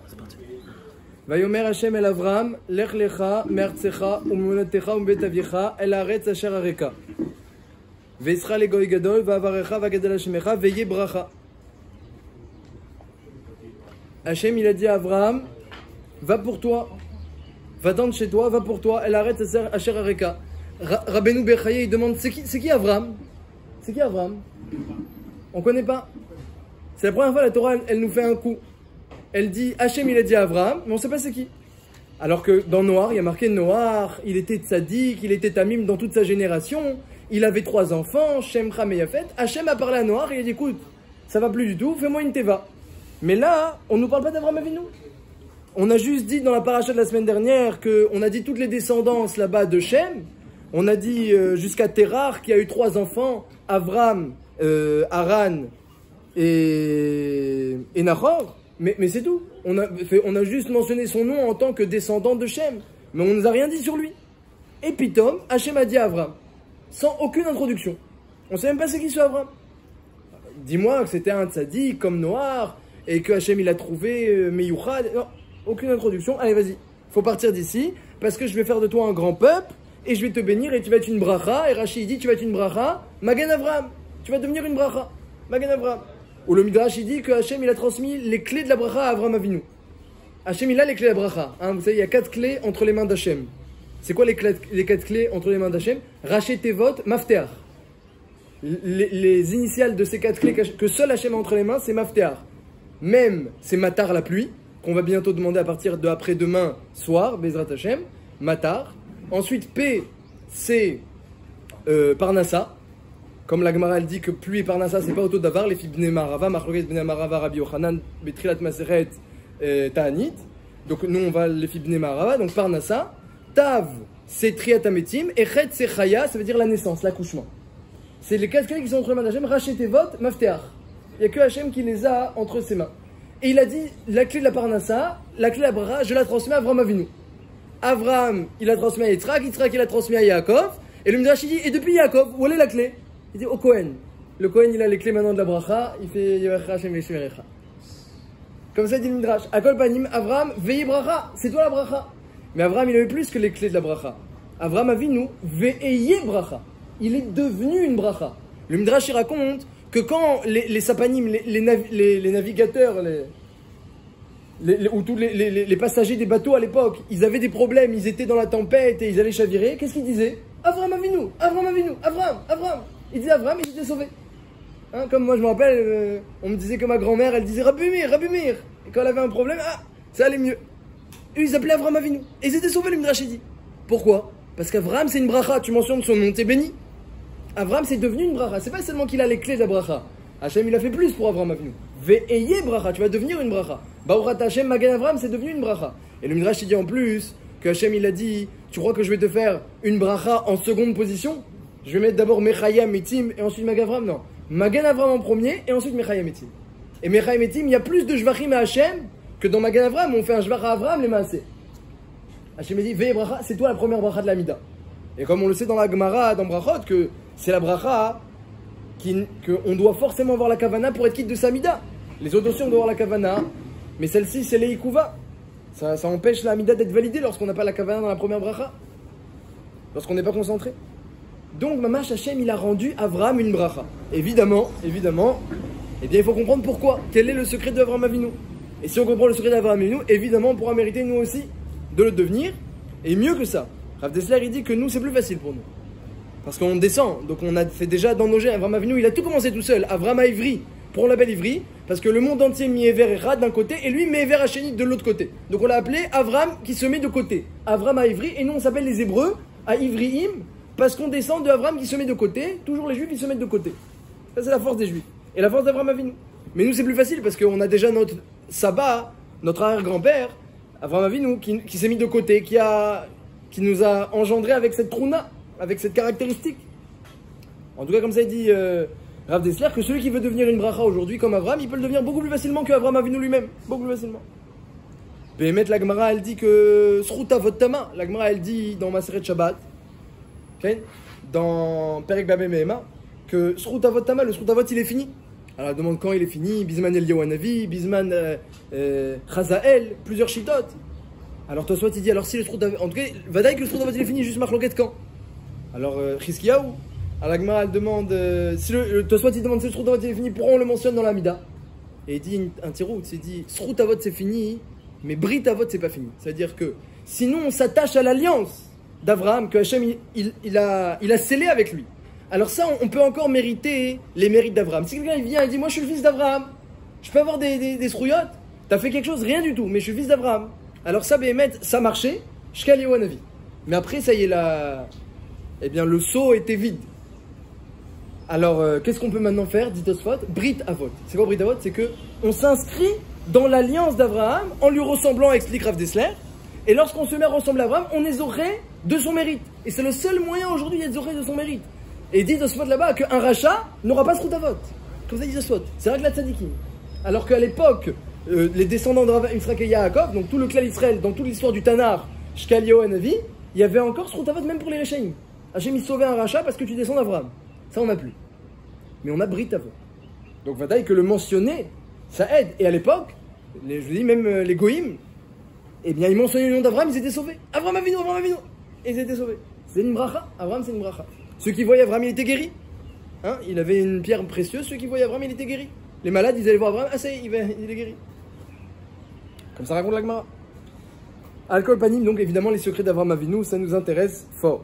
C'est parti. ויאמר השם אל אברהם, לך לך מארצך וממולדתך ומבית אביך אל הארץ אשר אראך. ואעשך לגוי גדול ואברך ואגדל על שמך ויהיה ברכה. Hachem il a dit à Abraham, va pour toi, va-t'en de chez toi, va pour toi, el arrête Asher Areka. Rabbeinu Bechaye il demande, c'est qui Abraham? C'est qui Abraham? On connaît pas. C'est la première fois la Torah elle nous fait un coup. Elle dit, Hachem il a dit à Abraham, mais on sait pas c'est qui. Alors que dans Noir, il y a marqué Noir, il était tzaddik, il était tamim dans toute sa génération, il avait 3 enfants, Shem, Ham et Yafet. Hachem a parlé à Noir et il a dit, écoute, ça va plus du tout, fais-moi une teva. Mais là, on ne nous parle pas d'Avraham Avinu. On a juste dit dans la paracha de la semaine dernière qu'on a dit toutes les descendances là-bas de Shem. On a dit jusqu'à Terach qui a eu 3 enfants, Avram, Haran et Nahor. Mais c'est tout. On a juste mentionné son nom en tant que descendant de Shem. Mais on ne nous a rien dit sur lui. Et Pitom, Hachem a dit à Avram, sans aucune introduction. On ne sait même pas c'est qui ce Avram. Dis-moi que c'était un tzaddik comme Noir, et que Hachem il a trouvé Meyouchad. Non, aucune introduction. Allez, vas-y. Faut partir d'ici, parce que je vais faire de toi un grand peuple, et je vais te bénir, et tu vas être une bracha. Et Rashi dit, tu vas être une bracha, Magen Avram. Tu vas devenir une bracha, Magen Avram. Ou le Midrash il dit que Hachem il a transmis les clés de la bracha à Avram Avinu. Hachem il a les clés de la bracha. Hein, vous savez, il y a 4 clés entre les mains d'Hachem. C'est quoi les 4 clés entre les mains d'Hachem? Raché Tevot, Mafteach. Les initiales de ces 4 clés que seul Hachem a entre les mains, c'est Mafteach. Même, c'est Matar la pluie, qu'on va bientôt demander à partir de après-demain soir, Bezrat Hachem, Matar. Ensuite, P, c'est Parnassa. Comme la Gemara elle dit que pluie et Parnassa, c'est pas auto d'avar, les filles Bnei Marava, Machloket Bnei Marava, Rabbi Yochanan, Betrilat Maseret, Ta'anit. Donc nous on va les filles Bnei Marava, donc Parnassa. Tav, c'est Triat Ametim, et Chet, c'est Chaya, ça veut dire la naissance, l'accouchement. C'est les 4 clés qui sont entre les mains d'Hachem, Raché Tevot, Mafteach. Il n'y a que Hachem qui les a entre ses mains. Et il a dit, la clé de la Parnassa, la clé de la Bracha, je la transmets à Avraham Avinu. Avraham, il a transmis à Yitzhak, Yitzhak, il a transmis à Yaakov. Et le Midrash, il dit, et depuis Yaakov, où est la clé? Il dit, au Kohen. Le Kohen, il a les clés maintenant de la Bracha, il fait Yevacha Hachem Yeshmerecha. Comme ça, dit le Midrash. Akol Panim, Avraham, veillez Bracha, c'est toi la Bracha. Mais Avraham, il a eu plus que les clés de la Bracha. Avraham Avinu, veillez Bracha. Il est devenu une Bracha. Le Midrash, il raconte que quand les sapanim, les navigateurs, ou tous les passagers des bateaux à l'époque, ils avaient des problèmes, ils étaient dans la tempête et ils allaient chavirer, qu'est-ce qu'ils disaient? Avraham Avinu, Avraham Avinu, Avraham, Avraham. Ils disaient Avraham et ils étaient sauvés. Hein, comme moi je me rappelle, on me disait que ma grand-mère, elle disait Rabbi Meir, Rabbi Meir. Et quand elle avait un problème, ça allait mieux. Eux, ils appelaient Avraham Avinu. Et ils étaient sauvés, le Midrash dit. Pourquoi? Parce qu'Avraham, c'est une bracha, tu mentionnes son nom, t'es béni. Avraham, c'est devenu une bracha. C'est pas seulement qu'il a les clés de la bracha. Hachem, il a fait plus pour Avraham Avinu. Ve'eye bracha, tu vas devenir une bracha. Baruch Hachem, Magen Avraham, c'est devenu une bracha. Et le Midrash, il dit en plus que Hachem, il a dit, tu crois que je vais te faire une bracha en seconde position? Je vais mettre d'abord Mechaya Metim et ensuite Magen Avraham? Non. Magen Avraham en premier et ensuite Mechaya Metim. Et Mechaya Metim, il y a plus de Jvachim à Hachem que dans Magen Avraham, on fait un Jvach à Avraham, les Maaseh. Hachem, il dit, Ve'eye bracha, c'est toi la première bracha de la Mida. Et comme on le sait dans la Gemara, dans Brachot, que c'est la bracha qu'on doit forcément avoir la kavana pour être quitte de sa mida. Les autres aussi on doit avoir la kavana, mais celle-ci c'est l'eikuva. Ça empêche la mida d'être validée lorsqu'on n'a pas la kavana dans la première bracha, lorsqu'on n'est pas concentré. Donc Mamash Hachem il a rendu Avraham une bracha. Évidemment, eh bien il faut comprendre pourquoi. Quel est le secret d'Avraham Avinu? Et si on comprend le secret d'Avraham Avinu, évidemment on pourra mériter nous aussi de le devenir. Et mieux que ça, Rav Dessler il dit que nous c'est plus facile pour nous. Parce qu'on descend, donc on a fait déjà dans nos gènes, Avraham Avinu, il a tout commencé tout seul. Avraham à Ivry, pour on l'appelle Ivry, parce que le monde entier Miever et Rad d'un côté, et lui Miever Hachénit de l'autre côté. Donc on l'a appelé Avraham qui se met de côté. Avraham à Ivry, et nous on s'appelle les Hébreux à Ivriim, parce qu'on descend de Avraham qui se met de côté, toujours les Juifs ils se mettent de côté. Ça c'est la force des Juifs, et la force d'Avraham Avinu. Mais nous c'est plus facile, parce qu'on a déjà notre Saba, notre arrière-grand-père, Avraham Avinu, qui s'est mis de côté, qui nous a engendré avec cette trouna, avec cette caractéristique. En tout cas, comme ça il dit Rav Dessler, que celui qui veut devenir une bracha aujourd'hui comme Avraham, il peut le devenir beaucoup plus facilement que Avraham Avinu lui-même. Beaucoup plus facilement. Béhémet, la Gemara, elle dit que Sruta Votama, la Gemara, elle dit dans Maseret Shabbat, okay, dans Perek Babé Mehema, que Sruta Votama, le Sruta Vot, il est fini. Alors elle demande quand il est fini, Bisman Eliyahu Hanavi, Bisman Chazael, plusieurs chitotes. Alors Tosfot il dit, alors si le Srout Avot, en tout cas, Vadaï que le Srout Avot il est fini, juste marloquette quand? Alors Chizkiyahu, à la Gemara elle demande, si le Tosfot il demande si le Srout Avot il est fini, pourquoi on le mentionne dans la Mida? Et il dit un tirout, il dit Srout Avot c'est fini, mais Brit Avot c'est pas fini. C'est-à-dire que sinon on s'attache à l'alliance d'Abraham que Hachem il a scellé avec lui. Alors ça on peut encore mériter les mérites d'Abraham. Si quelqu'un il vient et dit moi je suis le fils d'Abraham, je peux avoir des srouillottes, t'as fait quelque chose, rien du tout, mais je suis le fils d'Abraham. Alors ça Béhémet, ça marchait, Shkal Yohanavi. Mais après ça y est eh bien le seau était vide. Alors, qu'est-ce qu'on peut maintenant faire, dit Tosfot? Brit Avot. C'est quoi Brit Avot? C'est que on s'inscrit dans l'alliance d'Abraham en lui ressemblant, explique Rav Dessler. Et lorsqu'on se met à ressembler à Abraham, on est zoré de son mérite. Et c'est le seul moyen aujourd'hui d'être zoré de son mérite. Et dit Tosfot là-bas qu'un rachat n'aura pas Srout Avot. Comme ça dit Tosfot. C'est vrai que la tzadikim. Alors qu'à l'époque, les descendants de Yitzhak et Yaakov, donc tout le clan Israël, dans toute l'histoire du Tanar, Shkal Yohanavi, il y avait encore Srout Avot même pour les Réchaïm. Hachem il sauvait un rachat parce que tu descends d'Abraham. Ça on n'a plus. Mais on a Brit Avot. Donc Vadaï que le mentionner, ça aide. Et à l'époque, je vous dis même les Goïm, eh bien ils mentionnaient le nom d'Abraham, ils étaient sauvés. Abraham Avinu. Et ils étaient sauvés. C'est une bracha. Abraham c'est une bracha. Ceux qui voyaient Abraham, il était guéri. Hein, il avait une pierre précieuse, ceux qui voyaient Abraham, il était guéri. Les malades, ils allaient voir Abraham, ah ça y est, il est guéri. Comme ça raconte la Gemara. Alcool panim, donc évidemment les secrets d'Abraham Avinu, ça nous intéresse fort.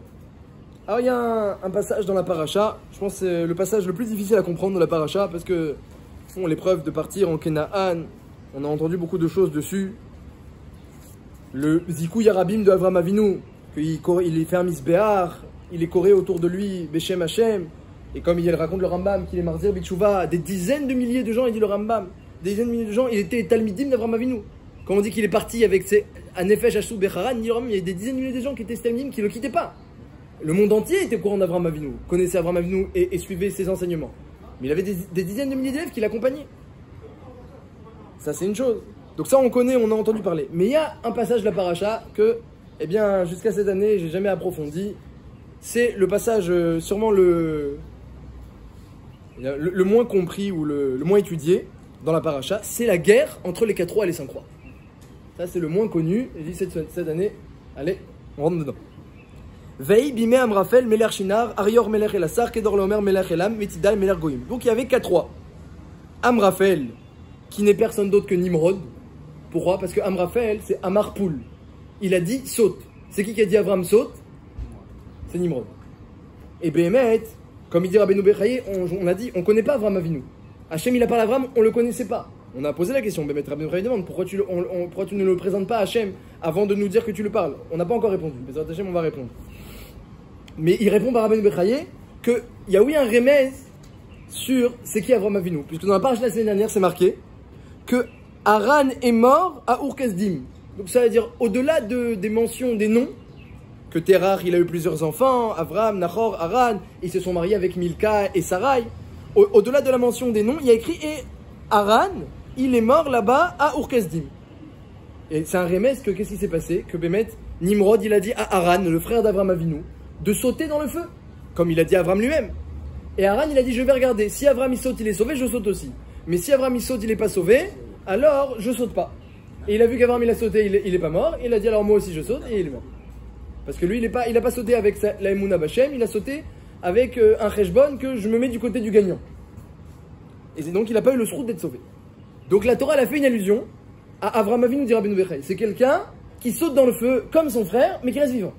Alors il y a un passage dans la paracha, je pense que c'est le passage le plus difficile à comprendre dans la paracha parce que bon, l'épreuve de partir en Kenaan, on a entendu beaucoup de choses dessus. Le Zikou Yarabim de Avraham Avinu, qu'il fait un misbéar, il est coré autour de lui, Beshem Hashem, et comme il raconte le Rambam, qu'il est Marzir Bitchouva, des dizaines de milliers de gens, il dit le Rambam, des dizaines de milliers de gens, il était Talmidim d'Avraham Avinu. Quand on dit qu'il est parti avec ses Anefesh Ashou Becharan, il dit le Rambam, il y a des dizaines de milliers de gens qui étaient Talmidim qui ne le quittaient pas. Le monde entier était au courant d'Avraham Avinu, connaissait Avraham Avinu et suivait ses enseignements. Mais il avait des dizaines de milliers d'élèves qui l'accompagnaient. Ça, c'est une chose. Donc ça, on connaît, on a entendu parler. Mais il y a un passage de la paracha que, eh bien, jusqu'à cette année, j'ai jamais approfondi. C'est le passage, sûrement le moins compris ou le moins étudié dans la paracha. C'est la guerre entre les 4 rois et les 5 rois. Ça, c'est le moins connu. Et cette année, allez, on rentre dedans. Veille, Bimé, Amrafel, Meler Shinar, Arior, Meler Elassar, Kedor Lomer, Meler Elam, Metidal, Meler Goïm. Donc il y avait 4 rois. Amrafel, qui n'est personne d'autre que Nimrod. Pourquoi? Parce que Amrafel, c'est Amarpoul. Il a dit saute. C'est qui a dit Avram saute? C'est Nimrod. Et Béhémet, comme il dit Rabbeinu Bechaye, on a dit, on ne connaît pas Avram Avinu. Hachem, il a parlé à Avram, on ne le connaissait pas. On a posé la question, Béhémet, Rabbeinu Bechaye demande, pourquoi tu ne le présentes pas à Hachem avant de nous dire que tu le parles? On n'a pas encore répondu. Mais Hachem, on va répondre. Mais il répond par Rabbeinu Bechaye qu'il y a oui un remède sur c'est qui Avram Avinu. Puisque dans la page de la semaine dernière, c'est marqué que Haran est mort à Ur-Kasdim. Donc ça veut dire, au-delà des mentions des noms, que Terach, il a eu plusieurs enfants, Avram, Nahor, Haran, ils se sont mariés avec Milka et Sarai. Au-delà de la mention des noms, il y a écrit et Haran, il est mort là-bas à Ur-Kasdim. Et c'est un remède que qu'est-ce qui s'est passé? Que Bémet, Nimrod, il a dit à Haran, le frère d'Avram Avinu, de sauter dans le feu, comme il a dit à Avram lui-même. Et Haran, il a dit, je vais regarder, si Avram il saute, il est sauvé, je saute aussi. Mais si Avram il saute, il n'est pas sauvé, alors je saute pas. Et il a vu qu'Avram il a sauté, il est pas mort, et il a dit, alors moi aussi je saute, et il est mort. Parce que lui, il a pas sauté avec la Emouna Bachem, il a sauté avec un cheshbon que je me mets du côté du gagnant. Et c'est donc il n'a pas eu le srout d'être sauvé. Donc la Torah, elle a fait une allusion à Avram Avinu, dit Rabbeinu Bechaye. C'est quelqu'un qui saute dans le feu comme son frère, mais qui reste vivant.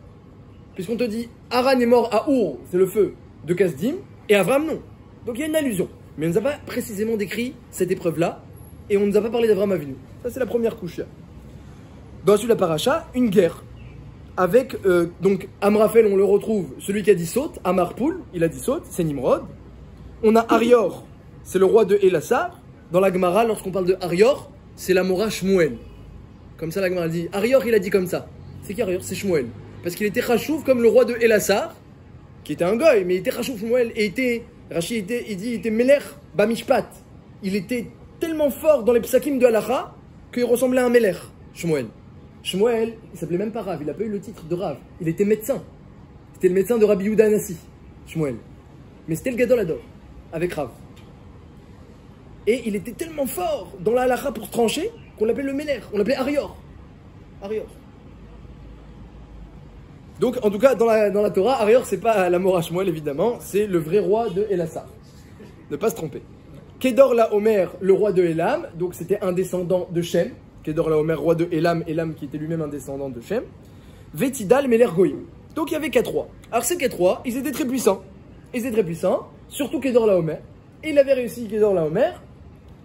Puisqu'on te dit, Haran est mort à Our, c'est le feu de Kasdim, et Avram non. Donc il y a une allusion. Mais on ne nous a pas précisément décrit cette épreuve-là, et on ne nous a pas parlé d'Avram Avinu. Ça, c'est la première couche. Dans la suite de la paracha, une guerre. Avec, donc, Amrafel, on le retrouve, celui qui a dit saute, Amarpoul, il a dit saute, c'est Nimrod. On a Arior, c'est le roi de Elassar. Dans la Gemara, lorsqu'on parle de Arior, c'est la Mora Shmuel. Comme ça, la Gemara dit, Arior, il a dit comme ça. C'est qui Arior? C'est Shmuel. Parce qu'il était Chachouf comme le roi de Elassar, qui était un goy, mais il était Chachouf Shmuel, et Rachid il était Melech Bamishpat. Il était tellement fort dans les psakim de Halacha qu'il ressemblait à un Melech, Shmuel. Shmuel, il s'appelait même pas Rav, il n'a pas eu le titre de Rav. Il était médecin. C'était le médecin de Rabbi Yehuda Anassi, Shmuel. Mais c'était le Gadol Ador, avec Rav. Et il était tellement fort dans la halakha pour se trancher qu'on l'appelait le Meler, on l'appelait Arior. Arior. Donc, en tout cas, dans la Torah, Arior, c'est pas la Mora Shmuel, évidemment, c'est le vrai roi de Elassar. Ne pas se tromper. Kedor Laomer, le roi de Elam, donc c'était un descendant de Shem. Kedor Laomer, roi de Elam, Elam qui était lui-même un descendant de Shem. Vetidal, Meler Goïm. Donc il y avait 4 rois. Alors ces 4 rois, ils étaient très puissants. Ils étaient très puissants, surtout Kedor Laomer. Et il avait réussi, Kedor Laomer,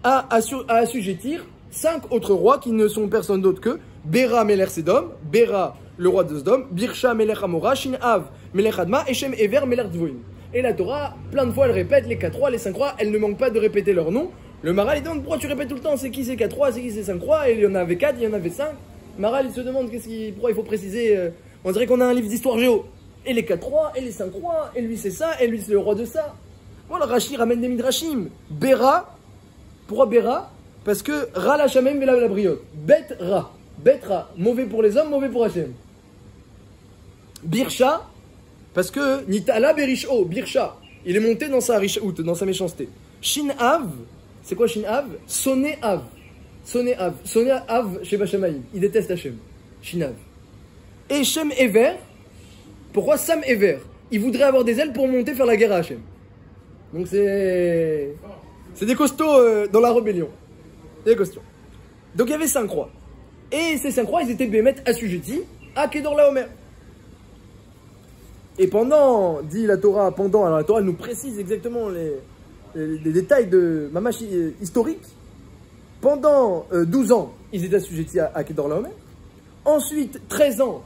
à assujettir 5 autres rois qui ne sont personne d'autre que Bera Meler Sedom, Bera le roi de Sodome, Birsha Meler Amora, Shinav Meler Adma et Shem Ever Meler Dvoim. Et la Torah, plein de fois, elle répète les 4 rois, les 5 rois, elle ne manque pas de répéter leur nom. Le Maral, il demande pourquoi tu répètes tout le temps, c'est qui ces 4 rois, c'est qui ces 5 rois, et il y en avait 4, il y en avait 5. Maral, il se demande pourquoi il faut préciser, on dirait qu'on a un livre d'histoire géo. Et les 4 rois, et les 5 rois, et lui c'est ça, et lui c'est le roi de ça. Voilà, Rashi ramène des midrashim. Bera, pourquoi Bera? Parce que Ra la Shamem Vela la briote. Bet Ra. Bet Ra. Mauvais pour les hommes, mauvais pour Hachem. Birsha, parce que Nitala Berisho, Birsha. Il est monté dans sa rishout, dans sa méchanceté. Shinav, c'est quoi Shinav? Sonné Av. Sonné Av. Sonné Av chez Bachamaïm. Il déteste Hachem. Shinav. Et Shem Ever, pourquoi Sam Ever? Il voudrait avoir des ailes pour monter faire la guerre à Hachem. Donc c'est des costauds dans la rébellion. Des costauds. Donc il y avait 5 rois. Et ces 5 rois, ils étaient bémet assujettis à Kedor Laomer. Et pendant, dit la Torah, alors la Torah nous précise exactement les détails de Mamash historique. Pendant 12 ans, ils étaient assujettis à Kedor Laomer. Ensuite, 13 ans,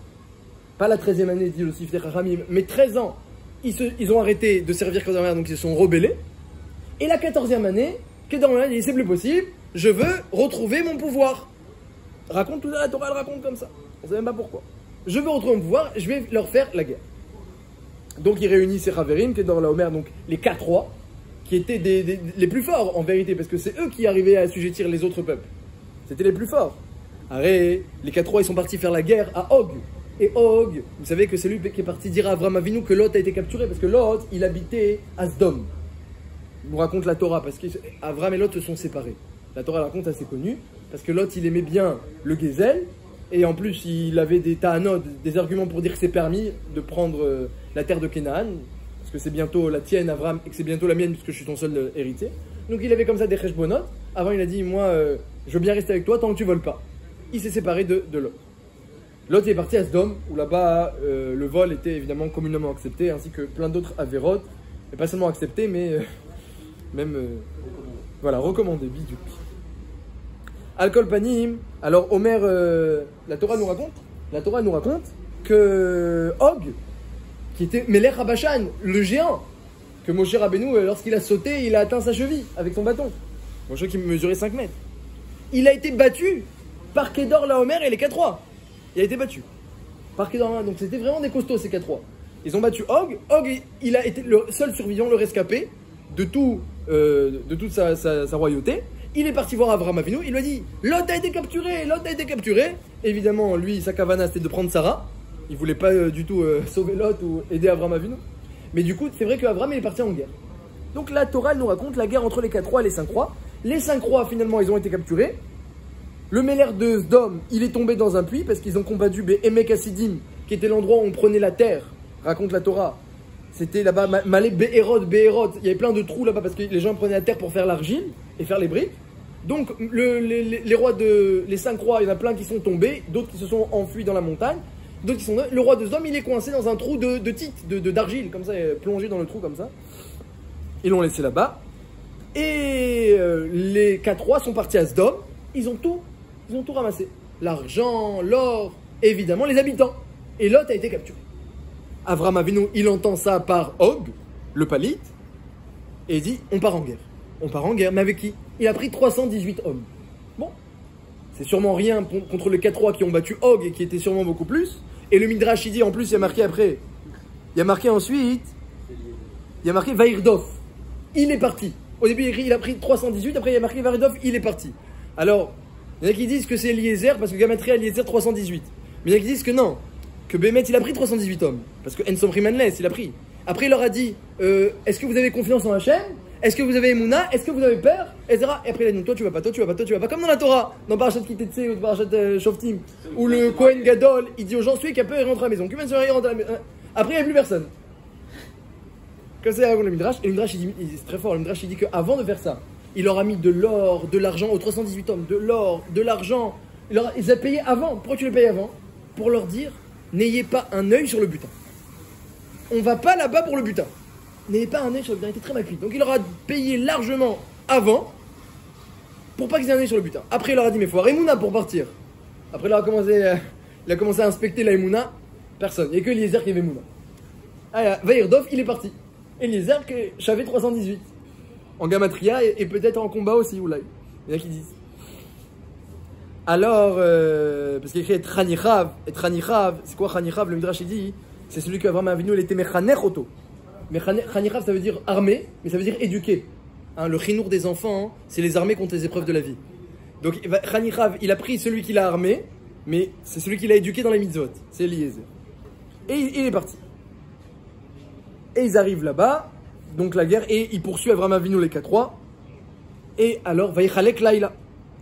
pas la 13e année, dit le Sifter Haramim, mais 13 ans, ils ont arrêté de servir Kedor Laomer, donc ils se sont rebellés. Et la 14e année, Kedor Laomer dit c'est plus possible, je veux retrouver mon pouvoir. Raconte tout ça, la Torah elle raconte comme ça. On ne sait même pas pourquoi. Je veux retrouver mon pouvoir, je vais leur faire la guerre. Donc il réunit ses Chaverim, Kedor Laomer, donc les 4 rois, qui étaient les plus forts en vérité, parce que c'est eux qui arrivaient à assujettir les autres peuples. C'était les plus forts. Arrête, les 4 rois ils sont partis faire la guerre à Og. Et Og, vous savez que c'est lui qui est parti dire à Avram Avinu que Lot a été capturé, parce que Lot, il habitait à Sdom. Il nous raconte la Torah, parce qu'Avram et Lot se sont séparés. La Torah la raconte assez connue, parce que Lot il aimait bien le Gezel, et en plus il avait des ta'anot, des arguments pour dire que c'est permis de prendre la terre de Canaan, parce que c'est bientôt la tienne Avram, et que c'est bientôt la mienne, puisque je suis ton seul héritier. Donc il avait comme ça des cheshbonot. Avant il a dit, moi je veux bien rester avec toi tant que tu voles pas. Il s'est séparé de Lot. Lot est parti à Sdom, où là-bas le vol était évidemment communément accepté, ainsi que plein d'autres avérotes, et pas seulement accepté, mais même voilà, recommandé, bidou. Alcool panim. Alors Omer, la Torah nous raconte que Og, qui était Melech Habashan, le géant, que Moshe Rabbeinu, lorsqu'il a sauté, il a atteint sa cheville avec son bâton. Moshe qui mesurait 5 mètres. Il a été battu par Kedor Laomer et les 4 rois. Il a été battu par Kedor Laomer. Donc c'était vraiment des costauds ces 4 rois. Ils ont battu Og. Og, il a été le seul survivant, le rescapé de toute sa royauté. Il est parti voir Avram Avinu, il lui a dit Lot a été capturé. Évidemment, lui, sa kavana, c'était de prendre Sarah. Il voulait pas du tout sauver Lot ou aider Avram Avinu. Mais du coup, c'est vrai qu'Avram est parti en guerre. Donc la Torah nous raconte la guerre entre les 4 rois et les 5 rois. Les 5 rois, finalement, ils ont été capturés. Le Meler de Sdom, il est tombé dans un puits parce qu'ils ont combattu Emek Hasidim, qui était l'endroit où on prenait la terre, raconte la Torah. C'était là-bas, Malé Be'erot. Il y avait plein de trous là-bas parce que les gens prenaient la terre pour faire l'argile et faire les briques. Donc, les 5 rois, il y en a plein qui sont tombés, d'autres qui se sont enfuis dans la montagne, d'autres qui sont... Le roi de Sdom, il est coincé dans un trou d'argile, comme ça, plongé dans le trou comme ça. Ils l'ont laissé là-bas. Et les 4 rois sont partis à Sdom, ils ont tout ramassé. L'argent, l'or, évidemment les habitants. Et Lot a été capturé. Avram Avinu, il entend ça par Og, le palite, et il dit, on part en guerre. On part en guerre, mais avec qui? Il a pris 318 hommes. Bon, c'est sûrement rien contre les 4 rois qui ont battu Og et qui étaient sûrement beaucoup plus. Et le Midrash, il dit, en plus, il y a marqué après, il y a marqué ensuite, il y a marqué Vaïrdov. Il est parti. Au début, il a pris 318, après il y a marqué Vaïrdov, il est parti. Alors, il y en a qui disent que c'est Eliezer, parce que Gamatria Eliezer 318. Mais il y en a qui disent que non, que Bémet, il a pris 318 hommes. Parce que Ensom Rimanles, il a pris. Après, il leur a dit, est-ce que vous avez confiance en Hachem? Est-ce que vous avez Emouna? Est-ce que vous avez peur? Etc. Et après, il a dit, toi tu vas pas, toi tu vas pas, toi tu vas pas. Comme dans la Torah, dans Parashat Kitetse ou Parashat Shoftim, où le Kohen Gadol, il dit aux gens, celui qui a peur, il rentre à la maison. Qui vient de rentre à la maison. Après, il n'y a plus personne. Comme ça, le Midrash. Et le Midrash, c'est très fort. Le Midrash, il dit qu'avant de faire ça, il leur a mis de l'or, de l'argent aux 318 hommes, de l'or, de l'argent. Il les a payés avant. Pourquoi tu les payes avant? Pour leur dire, n'ayez pas un œil sur le butin. On va pas là-bas pour le butin. N'ayez pas un œil sur le butin, il était très mal cuit. Donc il leur a payé largement avant pour pas qu'ils aient un œil sur le butin. Après il leur a dit mais il faut avoir Emouna pour partir. Après il a commencé à inspecter la Emouna. Personne, il n'y a que Eliezer qui avait Emouna. Ah, Vaïrdov il est parti. Eliezer que j'avais 318. En Gamatria et peut-être en combat aussi, oulai. Il y en a qui disent. Alors, parce qu'il écrit Tranichav, et Tranichav, c'est quoi Tranichav? Le Midrash il dit, c'est celui qui a vraiment Avinu, il était Mechanech Oto. Mais Chanichav, ça veut dire armé, mais ça veut dire éduqué. Hein, le chinour des enfants, hein, c'est les armées contre les épreuves de la vie. Donc Chanichav, il a pris celui qu'il a armé, mais c'est celui qu'il a éduqué dans les mitzvot. C'est Eliezer. Et il est parti. Et ils arrivent là-bas, donc la guerre, et il poursuit Avraham Avinu les 4 Et alors, Vaïchalek Laïla.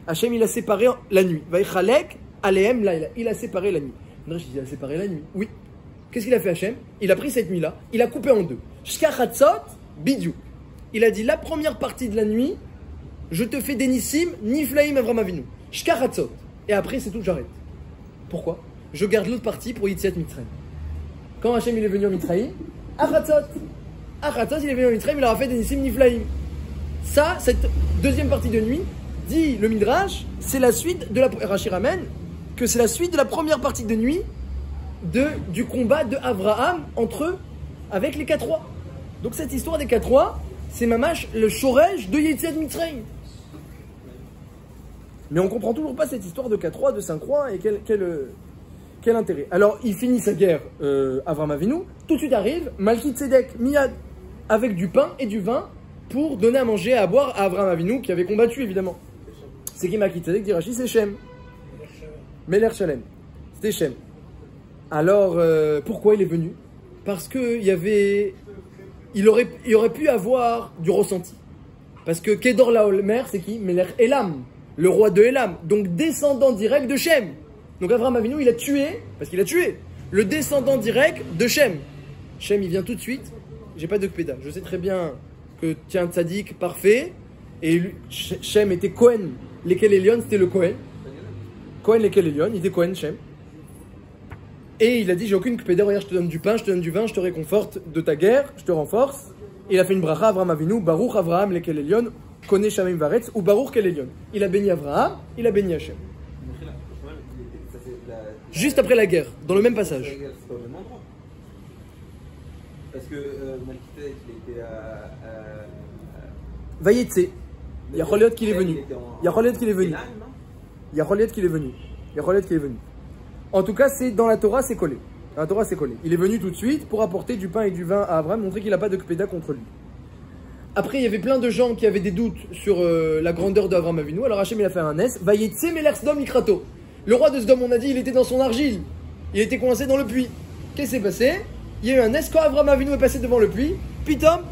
Hachem, il a séparé la nuit. Vaïchalek Alehem Laïla. Il a séparé la nuit. Il a séparé la nuit. Oui. Qu'est-ce qu'il a fait Hachem? Il a pris cette nuit-là, il a coupé en deux. Shkachatzot, bidou. Il a dit la première partie de la nuit, je te fais des nissim, niflaim Avraham Avinu. Shkachatzot. Et après c'est tout, j'arrête. Pourquoi? Je garde l'autre partie pour Yitziat Mitzrayim. Quand Hachem il est venu en Mitzrayim, Achatzot, il est venu en Mitzrayim, il leur a fait des nissim, niflaim. Ça, cette deuxième partie de nuit, dit le Midrash, c'est la suite de la... Rashi ramène que c'est la suite de la première partie de nuit du combat de Abraham entre eux avec les 4 rois. Donc cette histoire des 4 rois, c'est mamash le shorej de Yetziat Mitzrayim. Mais on comprend toujours pas cette histoire de 4 rois, de 5 rois et quel intérêt. Alors il finit sa guerre Avraham Avinu, tout de suite arrive Malki Tzedek Miyad avec du pain et du vin pour donner à manger et à boire à Avraham Avinu qui avait combattu évidemment. C'est qui Malki Tzedek dit Rashi, c'est Shem. Meler Shalem. C'était Shem. Alors, pourquoi il est venu? Parce qu'il il aurait pu avoir du ressenti. Parce que Kedor Laolmer, c'est qui? Meler Elam, le roi de Elam. Donc, descendant direct de Shem. Donc, Avraham Avinu, il a tué, parce qu'il a tué, le descendant direct de Shem. Shem, il vient tout de suite. J'ai pas de Kpeda. Je sais très bien que tiens, Tzadik, parfait. Et lui, Shem était Cohen. Lesquels Elion, c'était le Cohen. Cohen, lesquels Elion, il était Cohen, Shem. Et il a dit, j'ai aucune Kpeda, regarde, je te donne du pain, je te donne du vin, je te réconforte de ta guerre, je te renforce. Et il a fait une bracha à Avraham Avinu, Baruch Avraham lekel Elion, Kone Shamim Varetz, ou Baruch kel Elion. Il a béni Avraham, il a béni Hachem. Juste après la guerre, dans le même passage. C'est pas au même endroit. Parce que Malkitek, il était à... Vayetse. Il y a Choliot qu'il est venu. Il y a Choliot qu'il est venu. Il y a Choliot qu'il est venu. Il y a Choliot qu'il est venu. En tout cas, c'est dans la Torah, c'est collé. Dans la Torah, c'est collé. Il est venu tout de suite pour apporter du pain et du vin à Abraham, montrer qu'il n'a pas de Kpeda contre lui. Après, il y avait plein de gens qui avaient des doutes sur la grandeur d'Avraham Avinu. Alors Hachem, il a fait un S. Vayetse Meler Sdom Ikrato. Le roi de Sdom, on a dit, il était dans son argile. Il était coincé dans le puits. Qu'est-ce qui s'est passé? Il y a eu un S. Quand Avraham Avinu est passé devant le puits, Pitom,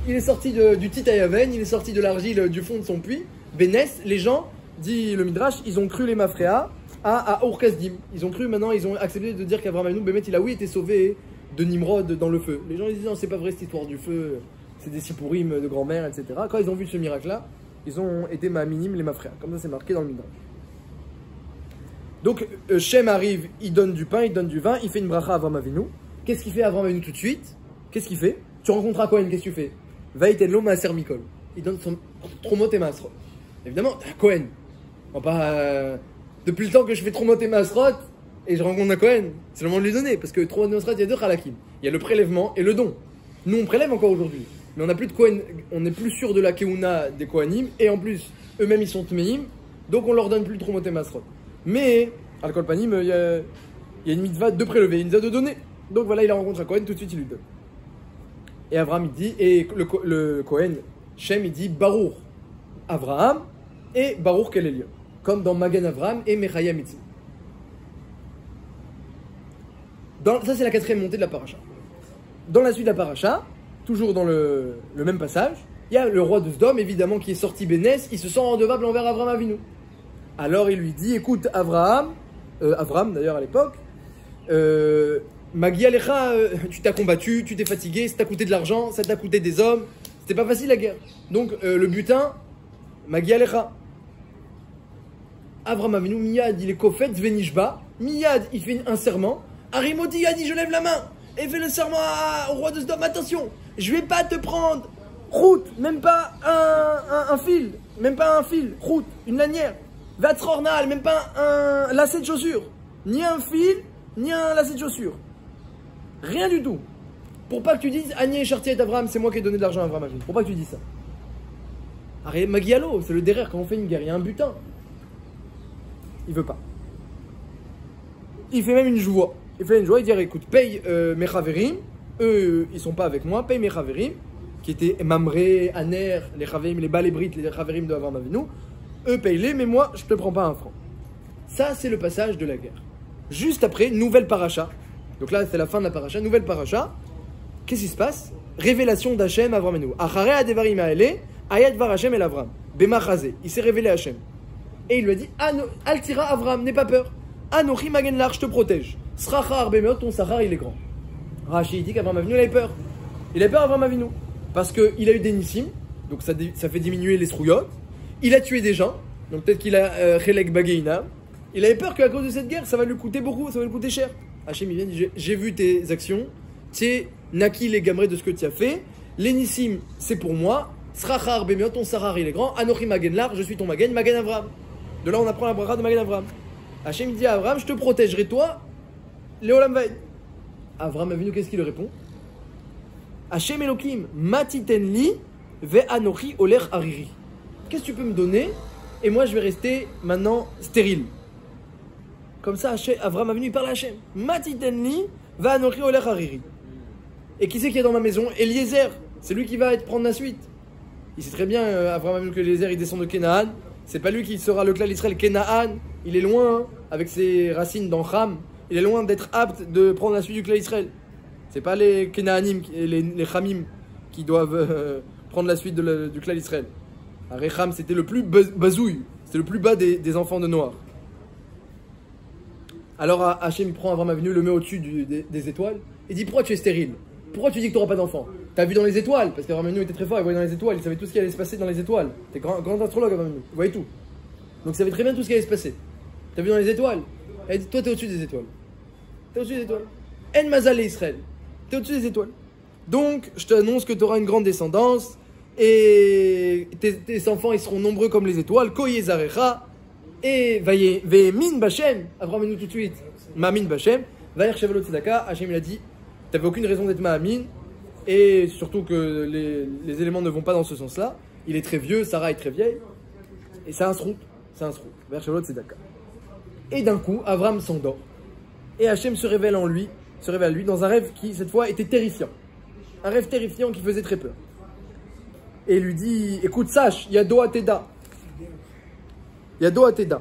il est sorti du Titayaven, il est sorti de l'argile du fond de son puits. Bénès, les gens, dit le Midrash, ils ont cru les Mafréa à Ur-Kasdim. Ils ont cru, maintenant ils ont accepté de dire qu'Avraham Avinu, Bémet, il a oui été sauvé de Nimrod dans le feu. Les gens ils disent non, c'est pas vrai cette histoire du feu, c'est des sipourim de grand-mère, etc. Quand ils ont vu ce miracle-là, ils ont été ma'aminim les Mafréa. Comme ça c'est marqué dans le Midrash. Donc Shem arrive, il donne du pain, il donne du vin, il fait une bracha à Avraham Avinu. Qu'est-ce qu'il fait Avraham Avinu tout de suite? Qu'est-ce qu'il fait? Tu rencontres à Cohen, qu'est-ce que tu fais? Vaïtenlo Maaser Mikol. Il donne son Tromot et Maasrot. Évidemment, t'as Cohen. On va pas. Depuis le temps que je fais Tromot et Maasrot et je rencontre un Cohen, c'est le moment de lui donner. Parce que Tromot et Maasrot, il y a 2 halakim. Il y a le prélèvement et le don. Nous, on prélève encore aujourd'hui. Mais on n'a plus de Cohen. On n'est plus sûr de la Keuna des Kohanim. Et en plus, eux-mêmes, ils sont Tmeim. Donc, on leur donne plus le Tromot et Maasrot. Mais, à l'Kolpanim, il y a une mitzvah de prélever, une mitzvah de donner. Donc voilà, il a rencontré un Cohen, tout de suite, il lui donne. Et Avraham, il dit, et le Cohen, Shem, il dit Baruch Avraham et Baruch kel Elion. Comme dans Magan Avraham et Mechaya Mitzim. Ça, c'est la 4e montée de la paracha. Dans la suite de la paracha, toujours dans le même passage, Il y a le roi de Sdom, évidemment, qui est sorti bénès, il se sent redevable envers Avram Avinu. Alors il lui dit, écoute Avram d'ailleurs à l'époque, Magi Alecha, tu t'as combattu, tu t'es fatigué, ça t'a coûté de l'argent, ça t'a coûté des hommes, c'était pas facile la guerre. Donc le butin, Magi Alecha. Avram Avinu, Miyad, il est kofet, Venishba, Miyad, il fait un serment, Arimoti a dit, je lève la main, et fais le serment au roi de Sdom, attention, je vais pas te prendre, route, même pas un fil, route, une lanière, Vatrornal, même pas un lacet de chaussure, ni un fil, ni un lacet de chaussure. Rien du tout. Pour pas que tu dises Agné Chartier et Avram, c'est moi qui ai donné de l'argent à Avram Avinu. Pour pas que tu dises ça. Arrête, Magialo, c'est le derrière quand on fait une guerre, il y a un butin. Il veut pas. Il fait même une joie. Il dit écoute, paye mes chaverim, eux ils sont pas avec moi, paye mes chaverim, qui étaient Mamré, Aner, les chaverim, les Balébrites, les chaverim de Avram Avinu. Eux paye-les, mais moi je te prends pas un franc. Ça c'est le passage de la guerre. Juste après, nouvelle paracha. Donc là, c'est la fin de la paracha. Nouvelle paracha. Qu'est-ce qui se passe? Révélation d'Hachem à Avram Avinu. Achare adevarim haele, ayat var Hachem el Avram. Bemachazé. Il s'est révélé à Hachem. Et il lui a dit, Altira Avram, n'aie pas peur. Anochi magen lach, je te protège. Srachar bemeot, ton sachar, il est grand. Rashi dit qu'Avram Avinu, il avait peur. Il a peur Avram Avinu. Parce qu'il a eu des nissim. Donc ça fait diminuer les srouillottes. Il a tué des gens. Donc peut-être qu'il a chelek bageina. Il avait peur qu'à cause de cette guerre, ça va lui coûter beaucoup, ça va lui coûter cher. Hachem, il vient, dit, j'ai vu tes actions, tu es naki les gamrés de ce que tu as fait, l'énissim, c'est pour moi, srachar bemiot, ton sarar, il est grand, anochi magen lar, je suis ton magen Avram. De là, on apprend la bracha de magen Avram. Hachem dit à Avram, je te protégerai toi, Léolam Vaed. Avram Avinu, qu'est-ce qu'il répond? Hachem Elokim, matiten li, ve anochi oler hariri. Qu'est-ce que tu peux me donner? Et moi, je vais rester maintenant stérile. Comme ça, Avram Avinu, il parle à Hachem. Matitenli va anochi oler hariri. Et qui c'est qui est dans ma maison? Eliezer. C'est lui qui va prendre la suite. Il sait très bien, Avram Avinu, que Eliezer, il descend de Kenaan. C'est pas lui qui sera le clan d'Israël. Kenaan, il est loin, hein, avec ses racines dans Cham. Il est loin d'être apte de prendre la suite du clan d'Israël. C'est pas les Kenaanim, les Chamim qui doivent prendre la suite du clan d'Israël. Cham, c'était le plus bazouille. C'était le plus bas des enfants de Noir. Alors Hachem prend Avram Avinu, le met au-dessus des étoiles, et dit pourquoi tu es stérile? Pourquoi tu dis que tu n'auras pas d'enfant? T'as vu dans les étoiles? Parce qu'Avram Avinu était très fort, il voyait dans les étoiles, il savait tout ce qui allait se passer dans les étoiles. T'es grand astrologue Avram Avinu, il voyait tout. Donc il savait très bien tout ce qui allait se passer. T'as vu dans les étoiles? Elle dit toi t'es au-dessus des étoiles. T'es au-dessus des étoiles. En Mazal et Israël. T'es au-dessus des étoiles. Donc je t'annonce que tu auras une grande descendance, et tes enfants ils seront nombreux comme les étoiles. Koye Zarecha. Et Ve'emin Bachem, Avram Avinu tout de suite, Ma'amin Bachem, Va'er Shevalot Tzedaka, Hachem il a dit, t'avais aucune raison d'être Ma'amin, et surtout que les éléments ne vont pas dans ce sens-là, il est très vieux, Sarah est très vieille, et c'est un srout, Va'er Shevalot Tzedaka. Et d'un coup, Avram s'endort, et Hachem se révèle à lui dans un rêve qui, cette fois, était terrifiant. Un rêve terrifiant qui faisait très peur. Et il lui dit, écoute, sache, Yado Ateda. Yado Ateda.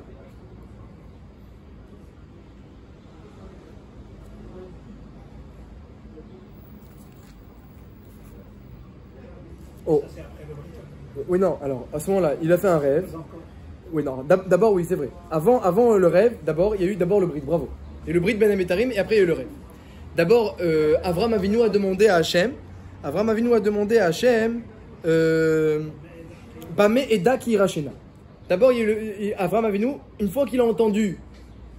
Oh. Oui, non, alors, à ce moment-là, il a fait un rêve. Oui, non, d'abord, oui, c'est vrai. Avant le rêve, d'abord, il y a eu d'abord le Brit, bravo. Et le Brit Ben Ametarim, et après, il y a eu le rêve. D'abord, Avram Avinu a demandé à Hachem, Bame Eda Ki Rachena. D'abord, Avram Avinu, une fois qu'il a entendu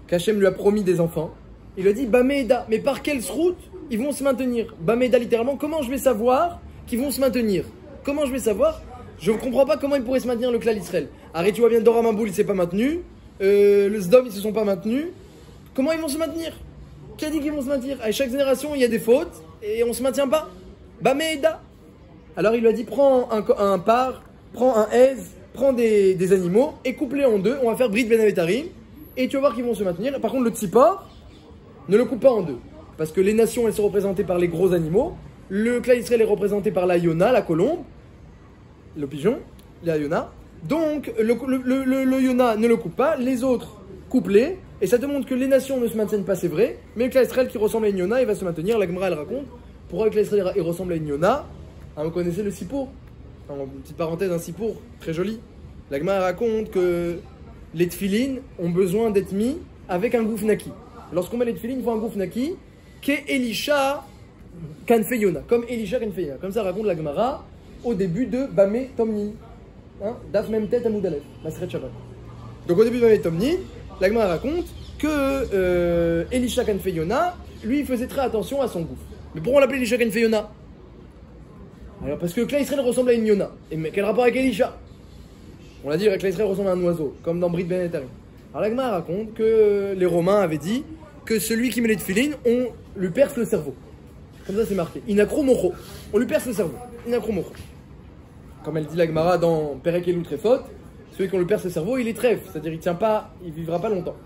qu'Hachem lui a promis des enfants, il a dit Bame Eda, mais par quelle route ils vont se maintenir? Bame Eda, littéralement, comment je vais savoir qu'ils vont se maintenir? Comment je vais savoir? Je ne comprends pas comment ils pourraient se maintenir le clan d'Israël. Arrête, tu vois bien, Dora Mamboul, il ne s'est pas maintenu, le Sdom, ils ne se sont pas maintenus. Comment ils vont se maintenir? Qui a dit qu'ils vont se maintenir? À chaque génération, il y a des fautes et on ne se maintient pas. Bame Eda. Alors il lui a dit prends un par, prends un aise, prends des animaux et coupe-les en deux. On va faire Brit Ben Ametarim et tu vas voir qu'ils vont se maintenir. Par contre, le tzipor, ne le coupe pas en deux. Parce que les nations, elles sont représentées par les gros animaux. Le clan d'Israël est représenté par la Yona, la colombe, le pigeon, la Yona. Donc, le Yona ne le coupe pas, les autres coupe-les. Et ça te montre que les nations ne se maintiennent pas, c'est vrai. Mais le clan d'Israël qui ressemble à une Yona, il va se maintenir. La Gemara, elle raconte pourquoi le clan d'Israël il ressemble à une Yona. Ah, vous connaissez le Sipo? en petite parenthèse, un sipour très joli. La Gemara raconte que les tefilines ont besoin d'être mis avec un gouf naki. Lorsqu'on met les tefilines, il faut un gouf naki, qu'est Elisha Kanfe Yona, comme Elisha Kanfe Yona. Comme ça raconte la Gemara au début de Bamé Tomni. Daf même tête à Moudalef, la Seret Shabbat. Donc au début de Bamé Tomni, la Gemara raconte que Elisha Kanfe Yona, lui, il faisait très attention à son gouf. Mais pourquoi on l'appelait Elisha Kanfe Yona? Alors parce que Klal Israël ressemble à une Yona. Et mais quel rapport avec Elisha? On l'a dit, Klal Israël ressemble à un oiseau, comme dans Brit Ben Etarim. Alors la Gemara raconte que les Romains avaient dit que celui qui met les tefilines, on lui perce le cerveau. Comme ça c'est marqué. Inakro mocho. On lui perce le cerveau. Inakro mocho. Comme elle dit la Gemara dans Perek Elul Trefot, celui qu'on lui perce le cerveau, il est trèfle. C'est-à-dire il tient pas, il vivra pas longtemps.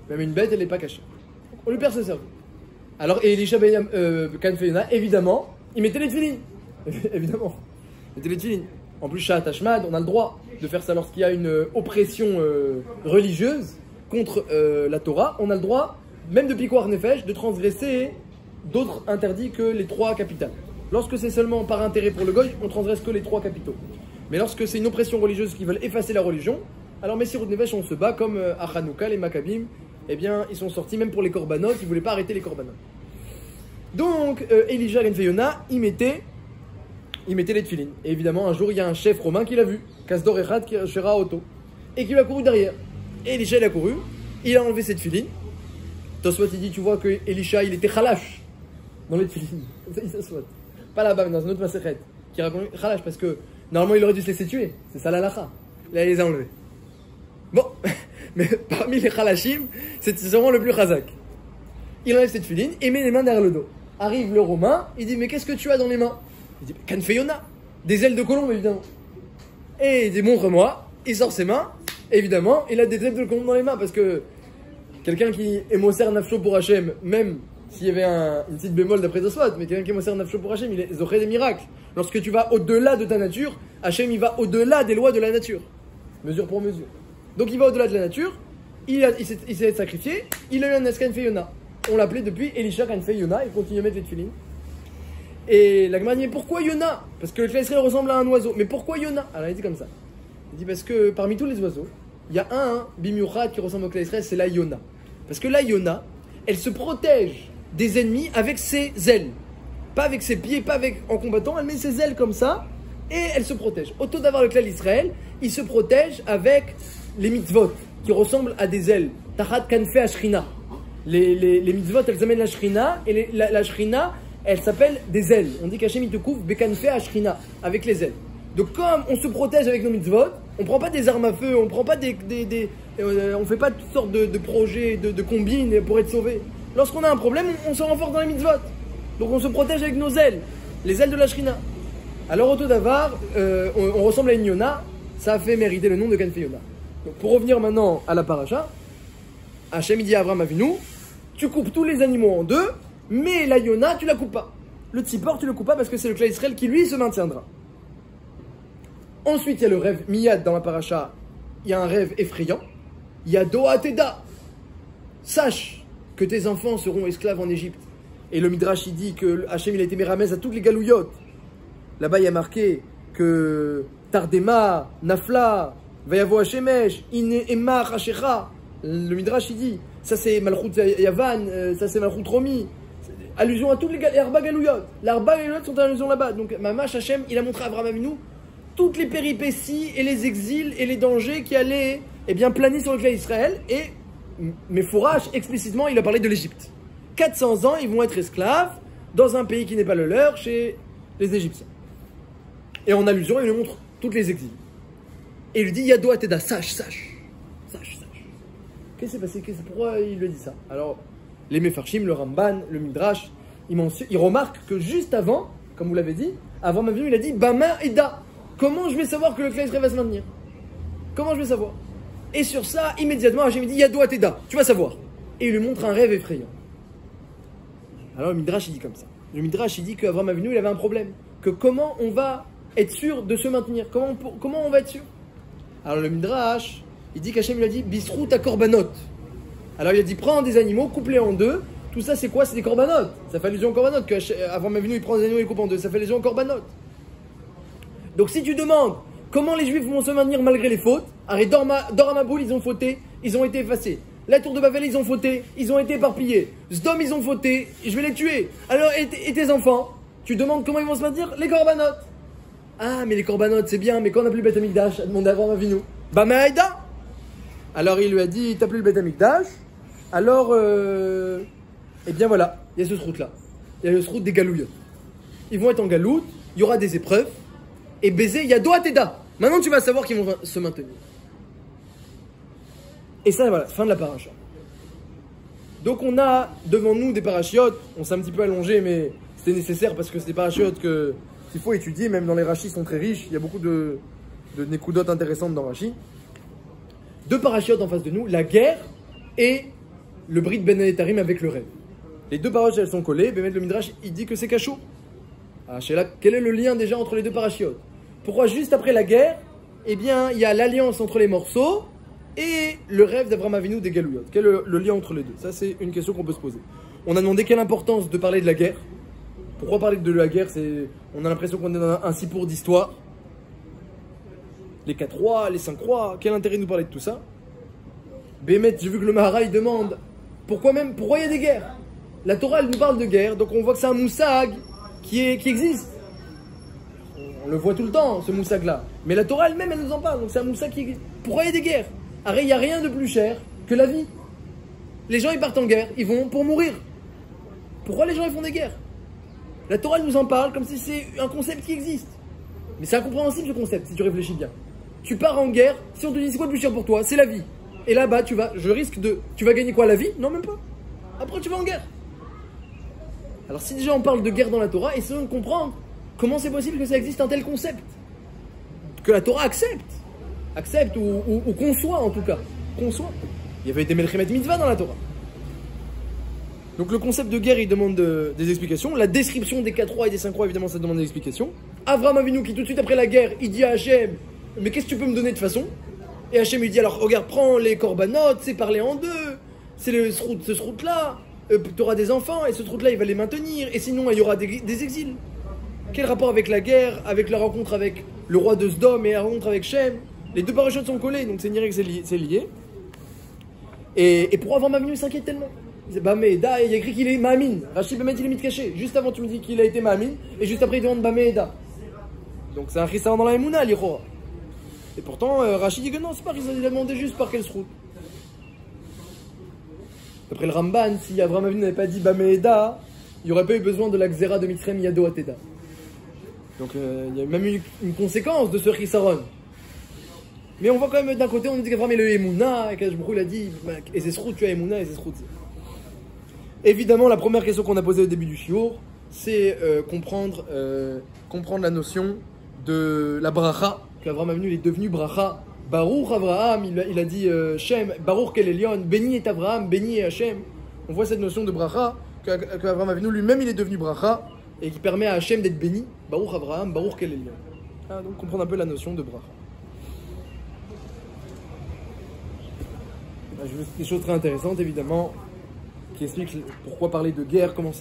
Même une bête, elle n'est pas cachée. On lui perce le cerveau. Alors Elisha Kanfe Yona, évidemment, il mettait les tefilines. Évidemment. Il mettait les tefilines. En plus, Shat Hashmad, on a le droit de faire ça lorsqu'il y a une oppression religieuse contre la Torah. On a le droit, même de Pikuar Nefesh, de transgresser d'autres interdits que les 3 capitales. Lorsque c'est seulement par intérêt pour le goy, on transgresse que les 3 capitaux. Mais lorsque c'est une oppression religieuse qui veulent effacer la religion, alors Messirut Nefesh, on se bat comme à Hanouka, les Maccabim, eh bien, ils sont sortis même pour les korbanot, ils ne voulaient pas arrêter les korbanot. Donc, Elisha Kanfe Yona, il mettait les tefilines. Et évidemment, un jour, il y a un chef romain qui l'a vu, Kasdor Echad Shera Auto, et qui lui a couru derrière. Et Elisha, il a couru, il a enlevé ses tefilines. Tosfot, il dit, tu vois que Elisha, il était khalash dans les tefilines. Pas là-bas, mais dans une autre masechet, qui raconte khalash, parce que normalement, il aurait dû se laisser tuer. C'est ça la lacha. Là, il les a enlevés. Bon, mais parmi les khalashim, c'est sûrement le plus khazak. Il enlève ses tefilines et met les mains derrière le dos. Arrive le romain, il dit, mais qu'est-ce que tu as dans les mains? Il dit, Kanfe Yona, des ailes de colombe évidemment. Et il dit, montre-moi, il sort ses mains, évidemment, il a des ailes de colombe dans les mains, parce que quelqu'un qui est Moser Nafsho pour Hachem, même s'il y avait une petite bémol d'après Tosfot, mais quelqu'un qui est Moser Nafsho pour Hachem, il est Zoché des miracles. Lorsque tu vas au-delà de ta nature, Hachem il va au-delà des lois de la nature, mesure pour mesure. Donc il va au-delà de la nature, il s'est sacrifié, il a eu un Kanfe Yona. On l'appelait depuis Elisha Kanfe Yona, il continue à mettre les tefilines. Et la Gemara dit, mais pourquoi Yona? Parce que le Klal Israël ressemble à un oiseau. Mais pourquoi Yona? Alors il dit comme ça. Il dit parce que parmi tous les oiseaux, il y a un Bimiuchat qui ressemble au Klal Israël, c'est la Yona. Parce que la Yona, elle se protège des ennemis avec ses ailes. Pas avec ses pieds, pas en combattant, elle met ses ailes comme ça et elle se protège. Autant d'avoir le Klal Israël, il se protège avec les mitzvot qui ressemblent à des ailes. Tachat Kanfe Ashrina. Les mitzvot, elles amènent la Shrina et la Shrina, elle s'appelle des ailes. On dit qu'Hachem il te couvre Bekanfe Ashrina, avec les ailes. Donc comme on se protège avec nos mitzvot, on ne prend pas des armes à feu, on prend pas on fait pas toutes sortes de projets, de combines pour être sauvé. Lorsqu'on a un problème, on se renforce dans les mitzvot. Donc on se protège avec nos ailes, les ailes de la Shrina. Alors au Todavar, on ressemble à une Yona, ça a fait mériter le nom de Kanfe Yona. Donc pour revenir maintenant à la paracha, Hachem dit à Abraham Avinu, tu coupes tous les animaux en deux, mais la Yona, tu la coupes pas. Le tzipor, tu le coupes pas parce que c'est le Klal Israël qui, lui, se maintiendra. Ensuite, il y a le rêve Miyad dans la paracha. Il y a un rêve effrayant. Il y a Doa Teda. Sache que tes enfants seront esclaves en Égypte. Et le Midrash, il dit que Hachem, il a été méramez à toutes les galouillottes. Là-bas, il y a marqué que Tardema, Nafla, Vayavo Hashemesh, Ine Emar Hashecha. Le Midrash, il dit, ça c'est Malchut Yavan, ça c'est Malchut Romi. Allusion à toutes les Arba Galouyot. Les Arba Galouyot sont en allusion là-bas. Donc, Mamash Hachem, il a montré à Abraham Avinu toutes les péripéties et les exils et les dangers qui allaient planer sur le Klal Israël. Et Mefourash, explicitement, il a parlé de l'Égypte. 400 ans, ils vont être esclaves dans un pays qui n'est pas le leur, chez les Égyptiens. Et en allusion, il lui montre toutes les exils. Et il lui dit, Yado Ateda, sache. Qu'est-ce qui s'est passé? Pourquoi il lui dit ça? Alors, les Mefarshim, le Ramban, le Midrash, ils remarquent que juste avant, comme vous l'avez dit, avant ma venue, il a dit Bama Eda. Comment je vais savoir que le Klal Israël va se maintenir? Comment je vais savoir? Et sur ça, immédiatement, Hachem dit Yado Ateda, tu vas savoir. Et il lui montre un rêve effrayant. Alors le Midrash, il dit comme ça. Le Midrash, il dit qu'Avraham Avinu, il avait un problème. Que comment on va être sûr de se maintenir? Comment on va être sûr? Alors le Midrash, il dit qu'Hachem, il a dit Bisrout à korbanot. Alors il a dit prends des animaux, coupe-les en deux. Tout ça, c'est quoi? C'est des korbanot. Ça fait allusion aux korbanot. Qu'Avraham Avinu, il prend des animaux et les coupe en deux. Ça fait allusion aux korbanot. Donc si tu demandes comment les juifs vont se maintenir malgré les fautes, arrête, Dor Amaboul, ils ont fauté, ils ont été effacés. La tour de Babel, ils ont fauté, ils ont été éparpillés. Sdom, ils ont fauté, je vais les tuer. Alors, et tes enfants, tu demandes comment ils vont se maintenir? Les corbanotes. Ah, mais les corbanotes, c'est bien, mais quand on n'a plus le Beth Amikdash, a demandé Avraham Avinu. Bah, Maïda. Alors, il lui a dit, t'as plus le Beth Amikdash. Alors, eh bien voilà, il y a ce route-là. Il y a ce route des galouillotes. Ils vont être en galoute, il y aura des épreuves. Et baiser, il y a Doa Teda. Maintenant, tu vas savoir qu'ils vont se maintenir. Et ça, voilà, fin de la paracha. Donc on a devant nous des parachiotes, on s'est un petit peu allongé, mais c'était nécessaire parce que c'est des parachiotes qu'il faut étudier, même dans les rachis, ils sont très riches, il y a beaucoup de nékoudotes intéressantes dans Rashi. Deux parachiotes en face de nous, la guerre et le brit ben Etarim avec le rêve. Les deux parachiotes, elles sont collées, Bémet le Midrash, il dit que c'est cachot. Ah, quel est le lien déjà entre les deux parachiotes? Pourquoi juste après la guerre, eh bien, il y a l'alliance entre les morceaux et le rêve d'Avraham Avinu des Galouillotes? Quel est le lien entre les deux? Ça, c'est une question qu'on peut se poser. On a demandé quelle importance de parler de la guerre. Pourquoi parler de la guerre? On a l'impression qu'on est dans un sipour d'histoire. Les 4 rois, les 5 rois, quel intérêt de nous parler de tout ça? Bémet, j'ai vu que le Mahara, demande pourquoi il y a des guerres? La Torah, elle nous parle de guerre, donc on voit que c'est un moussag qui existe. On le voit tout le temps, ce moussag-là. Mais la Torah elle-même, elle nous en parle, donc c'est un moussag qui existe. Pourquoi il y a des guerres? Il n'y a rien de plus cher que la vie. Les gens, ils partent en guerre, ils vont pour mourir. Pourquoi les gens, ils font des guerres? La Torah, elle nous en parle comme si c'est un concept qui existe. Mais c'est incompréhensible, ce concept, si tu réfléchis bien. Tu pars en guerre, si on te dit c'est quoi le plus cher pour toi? C'est la vie. Et là-bas, tu vas gagner quoi, la vie? Non, même pas. Après, tu vas en guerre. Alors, si déjà on parle de guerre dans la Torah, essayons de comprendre comment c'est possible que ça existe un tel concept. Que la Torah accepte ou conçoit en tout cas. Conçoit. Il y avait des Melchemet Mitzvah dans la Torah. Donc le concept de guerre, il demande des explications. La description des 4 rois et des 5 rois, évidemment, ça demande des explications. Avraham Avinu, qui tout de suite après la guerre, il dit à Hachem, mais qu'est-ce que tu peux me donner de façon? Et Hachem lui dit, alors regarde, prends les corbanotes, séparez-les en deux. C'est ce route-là. Tu auras des enfants et ce route-là, il va les maintenir. Et sinon, il y aura des exils. Quel rapport avec la guerre, avec la rencontre avec le roi de Sdom et la rencontre avec Shem? Les deux parachutes sont collés, donc c'est lié. Et pourquoi Avraham Avinu s'inquiète tellement? Il dit, Baméda, il y a écrit qu'il est Mamin. Rashi Bémet, il est mis caché. Juste avant, tu me dis qu'il a été Mamin, et juste après, il demande Baméda. Donc c'est un chissaron dans la Emouna, l'Ichora. Et pourtant, Rashi dit que non, c'est pas chissaron, il a demandé juste par quelle route. D'après le Ramban, si Avraham Avinu n'avait pas dit Baméda, il n'y aurait pas eu besoin de la Xéra de Mitzrayim Yado Ateda. Donc il y a même une conséquence de ce chissaron. Mais on voit quand même d'un côté, on dit qu'Avraham est le Emouna, et qu'Ajbrou il a dit, et c'est ce route, tu as Emouna, et c'est ce route. Évidemment, la première question qu'on a posée au début du shiur, c'est comprendre la notion de la bracha, qu'Avraham Avinu est devenu bracha. Baruch Avraham, il a dit Shem, Baruch Kel Elyon, béni est Avraham, béni est Hachem. On voit cette notion de bracha, qu'Avraham Avinu lui-même il est devenu bracha, et qui permet à Hachem d'être béni. Baruch Avraham, Baruch Kel Elyon. Ah, donc comprendre un peu la notion de bracha. Des choses très intéressantes évidemment, qui expliquent pourquoi parler de guerre, comment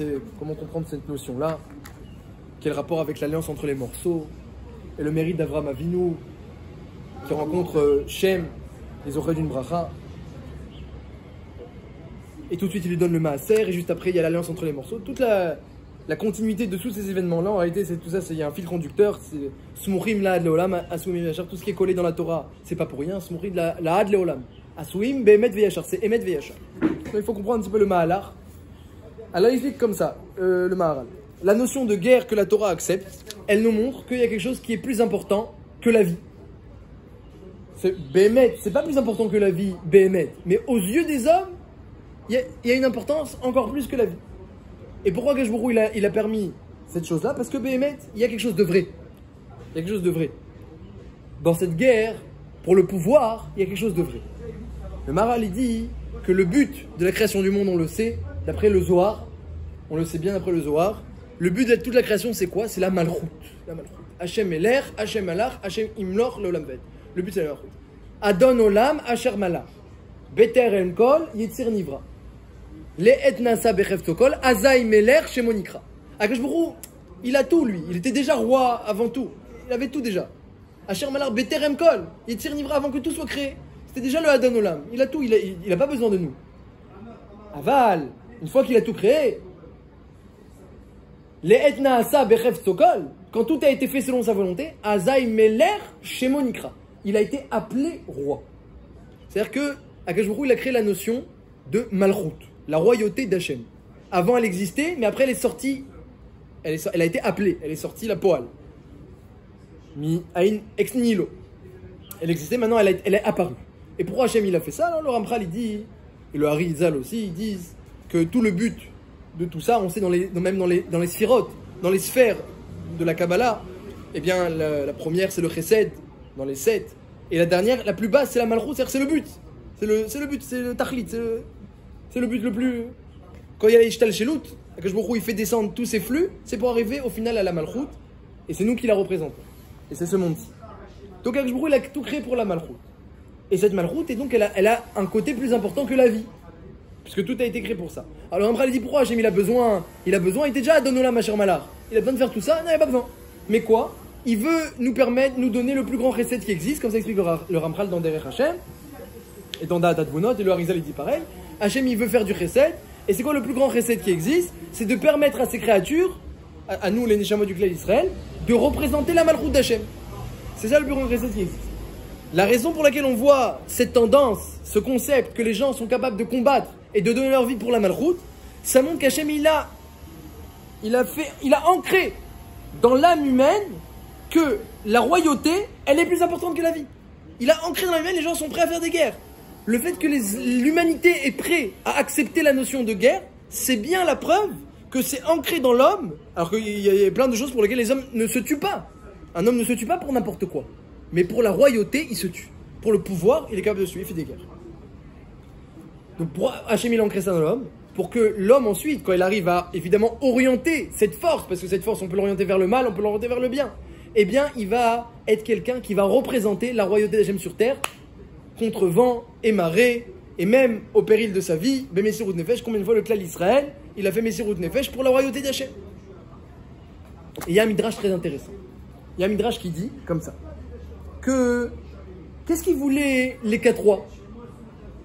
comprendre cette notion-là, quel rapport avec l'alliance entre les morceaux, et le mérite d'Avraham Avinu, qui rencontre Shem, les oreilles d'une bracha. Et tout de suite, il lui donne le maaser, et juste après, il y a l'alliance entre les morceaux. Toute la continuité de tous ces événements-là, en réalité, c'est tout ça, il y a un fil conducteur, c'est Smurim la ad leolam, asumim veyachar, tout ce qui est collé dans la Torah, c'est pas pour rien, Smurim la ad leolam. Asumim be'emet veyachar, c'est emet veyachar. Il faut comprendre un petit peu le mahalar. Alors, il explique comme ça, le maharal. La notion de guerre que la Torah accepte, elle nous montre qu'il y a quelque chose qui est plus important que la vie. Béhémet, c'est pas plus important que la vie, Béhémet. Mais aux yeux des hommes, il y a une importance encore plus que la vie. Et pourquoi Gashbourou il a permis cette chose-là? Parce que Béhémet, il y a quelque chose de vrai. Il y a quelque chose de vrai. Dans cette guerre, pour le pouvoir, il y a quelque chose de vrai. Le Maharal, il dit que le but de la création du monde, on le sait, d'après le Zohar, on le sait bien d'après le Zohar, le but de toute la création, c'est quoi? C'est la Malchut. Hachem Eler, Hachem Malach, Hachem Imlor, l'Olam Ved. Le but, c'est la Malchut. Adon Olam, Asher Malach. Beter Enkol, Yitzir Nivra. Le Etnasa Becheftokol, Azaï Meler, Shemonikra. Akash Borou, il a tout, lui. Il était déjà roi avant tout. il avait tout déjà. Asher Malar Beterem Kol, Yetzir Nivra avant que tout soit créé. C'était déjà le Adon Olam. Il a tout, il a pas besoin de nous. Aval, une fois qu'il a tout créé, les Etna Asa Bechef Sokol, quand tout a été fait selon sa volonté, Azaï Meler Shemonikra. Il a été appelé roi. C'est-à-dire que Akadosh Baruch Hu, il a créé la notion de Malchut, la royauté d'Hachem. Avant, elle existait, mais après, elle est sortie. Elle a été appelée, elle est sortie la poêle. Mi Aïn ex nihilo. Elle existait, maintenant elle est apparue. Et pourquoi Hachem il a fait ça? Alors le Ramchal il dit, et le Harizal aussi, ils disent que tout le but de tout ça, on sait même dans les sphirotes, dans les sphères de la Kabbalah, eh bien la première c'est le Chesed, dans les 7. Et la dernière, la plus basse, c'est la Malchut, c'est-à-dire c'est le but. C'est le but, c'est le Tachlit, c'est le but le plus... Quand il y a l'Ishtal Shelut, Akadosh Baruch Hu, il fait descendre tous ces flux, c'est pour arriver au final à la Malchut, et c'est nous qui la représentons. Et c'est ce monde-ci. Donc Akadosh Baruch Hu, il a tout créé pour la Malchut. Et cette Malchut, et donc elle a un côté plus important que la vie. Puisque tout a été créé pour ça. Alors Amra, il dit pourquoi Hachem il a besoin, il était déjà à Donolam Asher Malar. Il a besoin de faire tout ça, non, il n'a pas besoin. Mais quoi? Il veut nous permettre, nous donner le plus grand recette qui existe, comme ça explique le Ramchal dans Derech Hachem, et dans Da'at Advonot, et le Harizal il dit pareil. Hachem il veut faire du recette, et c'est quoi le plus grand recette qui existe? C'est de permettre à ces créatures, à nous les Neshamot du clan d'Israël, de représenter la Malchut d'Hachem. C'est ça le plus grand recette qui existe. La raison pour laquelle on voit cette tendance, ce concept que les gens sont capables de combattre et de donner leur vie pour la Malchut, ça montre qu'Hachem il a ancré dans l'âme humaine que la royauté, elle est plus importante que la vie. Il a ancré dans l'âme humaine, les gens sont prêts à faire des guerres. Le fait que l'humanité est prête à accepter la notion de guerre, c'est bien la preuve que c'est ancré dans l'homme, alors qu'il y a plein de choses pour lesquelles les hommes ne se tuent pas. Un homme ne se tue pas pour n'importe quoi. Mais pour la royauté, il se tue. Pour le pouvoir, il est capable de se tuer, il fait des guerres. Donc pour Hachem, il a ancré ça dans l'homme, pour que l'homme ensuite, quand il arrive à évidemment orienter cette force, parce que cette force, on peut l'orienter vers le mal, on peut l'orienter vers le bien, eh bien, il va être quelqu'un qui va représenter la royauté d'Hachem sur terre, contre vent et marée, et même au péril de sa vie, Messirut Nefesh, combien de fois le clan d'Israël, il a fait Messirut Nefesh pour la royauté d'Hachem. Et il y a un midrash très intéressant. Il y a un midrash qui dit, comme ça, que qu'est-ce qu'ils voulaient les 4 rois?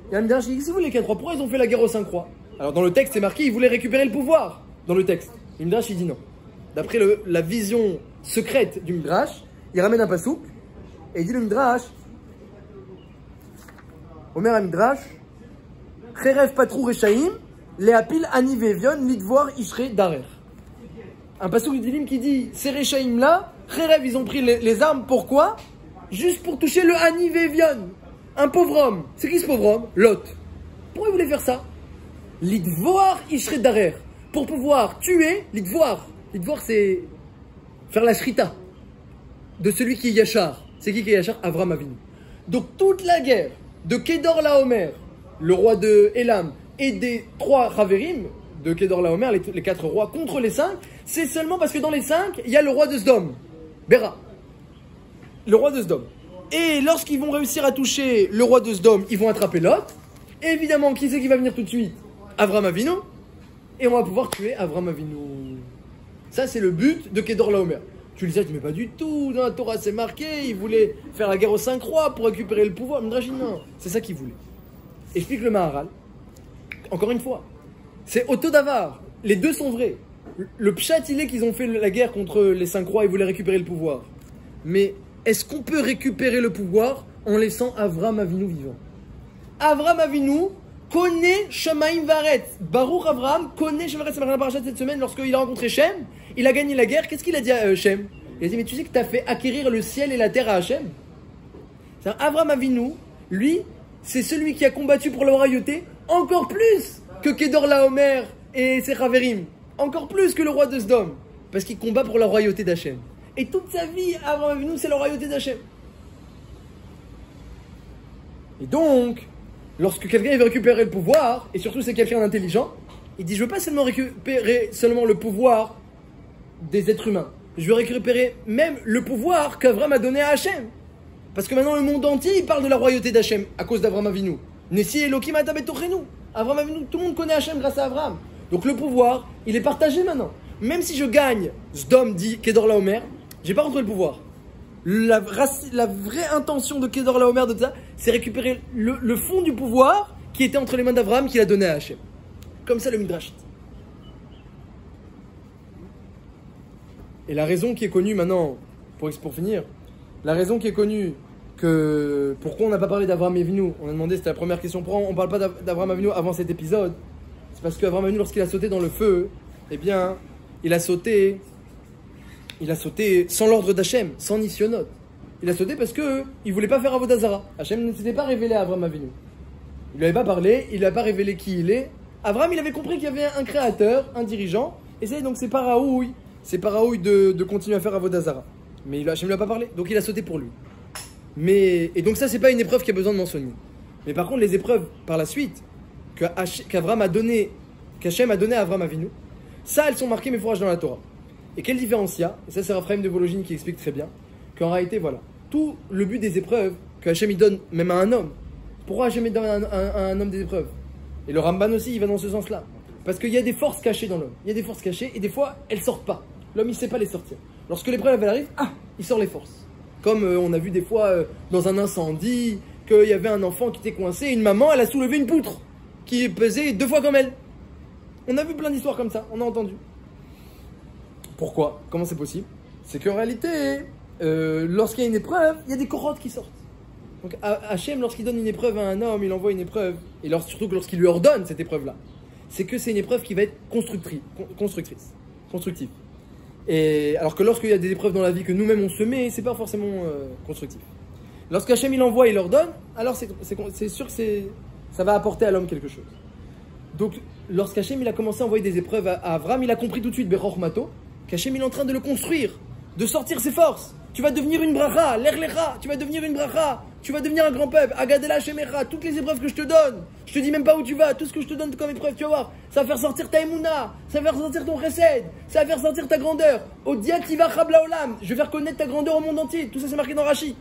Il y a un midrash qui dit, qu'est-ce qu'ils voulaient les 4 rois? Pourquoi ils ont fait la guerre aux 5 rois? Alors dans le texte c'est marqué, ils voulaient récupérer le pouvoir, dans le texte. Le midrash il dit non. D'après la vision secrète du midrash, il ramène un pasouk, et il dit le midrash, Omer un midrash, Cherev patrou rechaim, leapil ani vevion, lidvoir ishre darer. Un pasouk du Dilim qui dit, ces rechaim là, Cherev ils ont pris les armes, pourquoi? Juste pour toucher le ani vevion, un pauvre homme. C'est qui ce pauvre homme? Lot. Pourquoi ils voulaient faire ça? Lidvoir ishre darer, pour pouvoir tuer Lidvoir. Lidvoir c'est faire la shrita de celui qui est Yachar. C'est qui est Yachar? Avram Avinu. Donc toute la guerre de Kedor Laomer, le roi de Elam, et des 3 Chaverim de Kedor Laomer, les 4 rois contre les 5, c'est seulement parce que dans les 5, il y a le roi de Sdom, Béra. Le roi de Sdom. Et lorsqu'ils vont réussir à toucher le roi de Sdom, ils vont attraper Lot. Et évidemment, qui c'est qui va venir tout de suite? Avram Avinu. Et on va pouvoir tuer Avram Avinu. Ça, c'est le but de Kedor Laomer. Tu le sais, mais pas du tout. Dans la Torah, c'est marqué. Ils voulaient faire la guerre aux 5 rois pour récupérer le pouvoir. Midrash, non. C'est ça qu'ils voulaient. Explique le Maharal. Encore une fois, c'est Otto Davar. Les deux sont vrais. Le pshat, il est qu'ils ont fait la guerre contre les 5 rois. Ils voulaient récupérer le pouvoir. Mais est-ce qu'on peut récupérer le pouvoir en laissant Avram Avinu vivant? Avram Avinu connaît Shemaim Varet. Baruch Avram connaît Shemaim Varet. C'est marqué dans la parasha cette semaine lorsqu'il a rencontré Shem. Il a gagné la guerre. Qu'est-ce qu'il a dit à Shem? Il a dit, mais tu sais que tu as fait acquérir le ciel et la terre à Hachem? Avram Avinu, lui, c'est celui qui a combattu pour la royauté encore plus que Kedor Laomer et ses Chaverim. Encore plus que le roi de Sdom. Parce qu'il combat pour la royauté d'Hachem. Et toute sa vie, Avram Avinu, c'est la royauté d'Hachem. Et donc, lorsque quelqu'un veut récupérer le pouvoir, et surtout c'est quelqu'un d'intelligent, il dit, je veux pas seulement récupérer le pouvoir des êtres humains. Je veux récupérer même le pouvoir qu'Avram a donné à Hachem. Parce que maintenant le monde entier il parle de la royauté d'Hachem à cause d'Avram Avinu. Nessi Elohim Atabetochenu. Avram Avinu, tout le monde connaît Hachem grâce à Avram. Donc le pouvoir, il est partagé maintenant. Même si je gagne, Sdom dit Kedor Laomer, j'ai pas rentré le pouvoir. La vraie intention de Kedor Laomer de ça, c'est récupérer le fond du pouvoir qui était entre les mains d'Abraham qu'il a donné à Hachem. Comme ça le Midrash. Et la raison qui est connue maintenant, pour finir, la raison qui est connue que pourquoi on n'a pas parlé d'Abraham Avinu, on a demandé, c'était la première question, pourquoi on ne parle pas d'Abraham Avinu avant cet épisode, c'est parce qu'Abraham Avinu, lorsqu'il a sauté dans le feu, eh bien, il a sauté sans l'ordre d'Hachem, sans Nisyonot. Il a sauté parce qu'il ne voulait pas faire Avodah Zara. Hachem ne s'était pas révélé à Abraham Avinu. Il ne lui avait pas parlé, il ne lui a pas révélé qui il est. Abraham, il avait compris qu'il y avait un créateur, un dirigeant, et donc c'est pas raouille de continuer à faire Avodah Zara. Mais Hachem ne lui a pas parlé, donc il a sauté pour lui. Et donc ça, c'est pas une épreuve qui a besoin de mentionner. Mais par contre, les épreuves par la suite qu'Hachem a donné à Abraham Avinu, ça, elles sont marquées mes fourrages dans la Torah. Et quelle différence il y a? Et ça, c'est Raphaël de Vologine qui explique très bien qu'en réalité, voilà, tout le but des épreuves que Hachem il donne même à un homme. Pourquoi Hachem il donne à un homme des épreuves? Et le Ramban aussi, il va dans ce sens-là. Parce qu'il y a des forces cachées dans l'homme. Il y a des forces cachées et des fois, elles sortent pas. L'homme, il ne sait pas les sortir. Lorsque l'épreuve arrive, il sort les forces. Comme on a vu des fois dans un incendie, qu'il y avait un enfant qui était coincé, et une maman, elle a soulevé une poutre qui pesait 2 fois comme elle. On a vu plein d'histoires comme ça, on a entendu. Pourquoi? Comment c'est possible? C'est qu'en réalité, lorsqu'il y a une épreuve, il y a des corottes qui sortent. Donc Hachem, lorsqu'il donne une épreuve à un homme, il envoie une épreuve, et surtout que lorsqu'il lui ordonne cette épreuve-là, c'est que c'est une épreuve qui va être constructive. Et alors que lorsqu'il y a des épreuves dans la vie que nous-mêmes on se met, c'est pas forcément constructif. Lorsqu'Hachem il envoie, il ordonne, alors c'est sûr que ça va apporter à l'homme quelque chose. Donc lorsqu'Hachem il a commencé à envoyer des épreuves à Abraham, il a compris tout de suite, Bechor Mato, qu'Hachem il est en train de le construire, de sortir ses forces. Tu vas devenir une bracha, l'erlecha, tu vas devenir une bracha, tu vas devenir un grand peuple, agadela shemecha, toutes les épreuves que je te donne, je te dis même pas où tu vas, tout ce que je te donne comme épreuve, tu vas voir, ça va faire sortir ta emuna, ça va faire sortir ton chesed, ça va faire sortir ta grandeur, Odiat Tiva Chabla Olam, je vais faire connaître ta grandeur au monde entier, tout ça c'est marqué dans Rashi.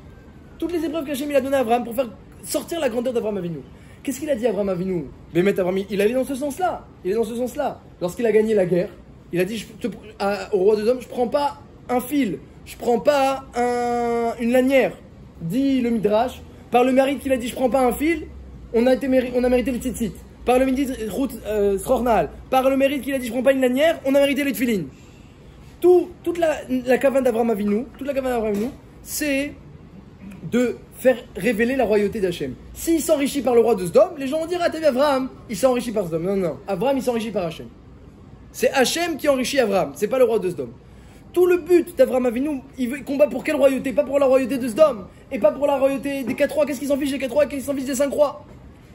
Toutes les épreuves qu'Hachem il a donné à Abraham pour faire sortir la grandeur d'Abraham Avinu. Qu'est-ce qu'il a dit à Abraham Avinu? Il allait dans ce sens-là, Lorsqu'il a gagné la guerre, il a dit au roi de Sodome, je prends pas un fil, je prends pas une lanière, dit le Midrash. Par le mérite qu'il a dit, je prends pas un fil, on a mérité le tzitzit. Par le mérite Srornal, par le mérite qu'il a dit, je prends pas une lanière, on a mérité les tefilin. Toute la kavane d'Abraham Avinu, c'est de faire révéler la royauté d'Hachem. S'il s'enrichit par le roi de Sodome, les gens vont dire, ah t'as vu Abraham, il s'enrichit par Sodome. Non, Abraham il s'enrichit par Hachem. C'est Hachem qui enrichit Abraham, c'est pas le roi de Sodome. Tout le but d'Abraham Avinu, il combat pour quelle royauté? Pas pour la royauté de Sodome, et pas pour la royauté des 4 rois. Qu'est-ce qu'ils s'en fichent des 4 rois? Qu'est-ce qu'ils s'en fichent des 5 rois?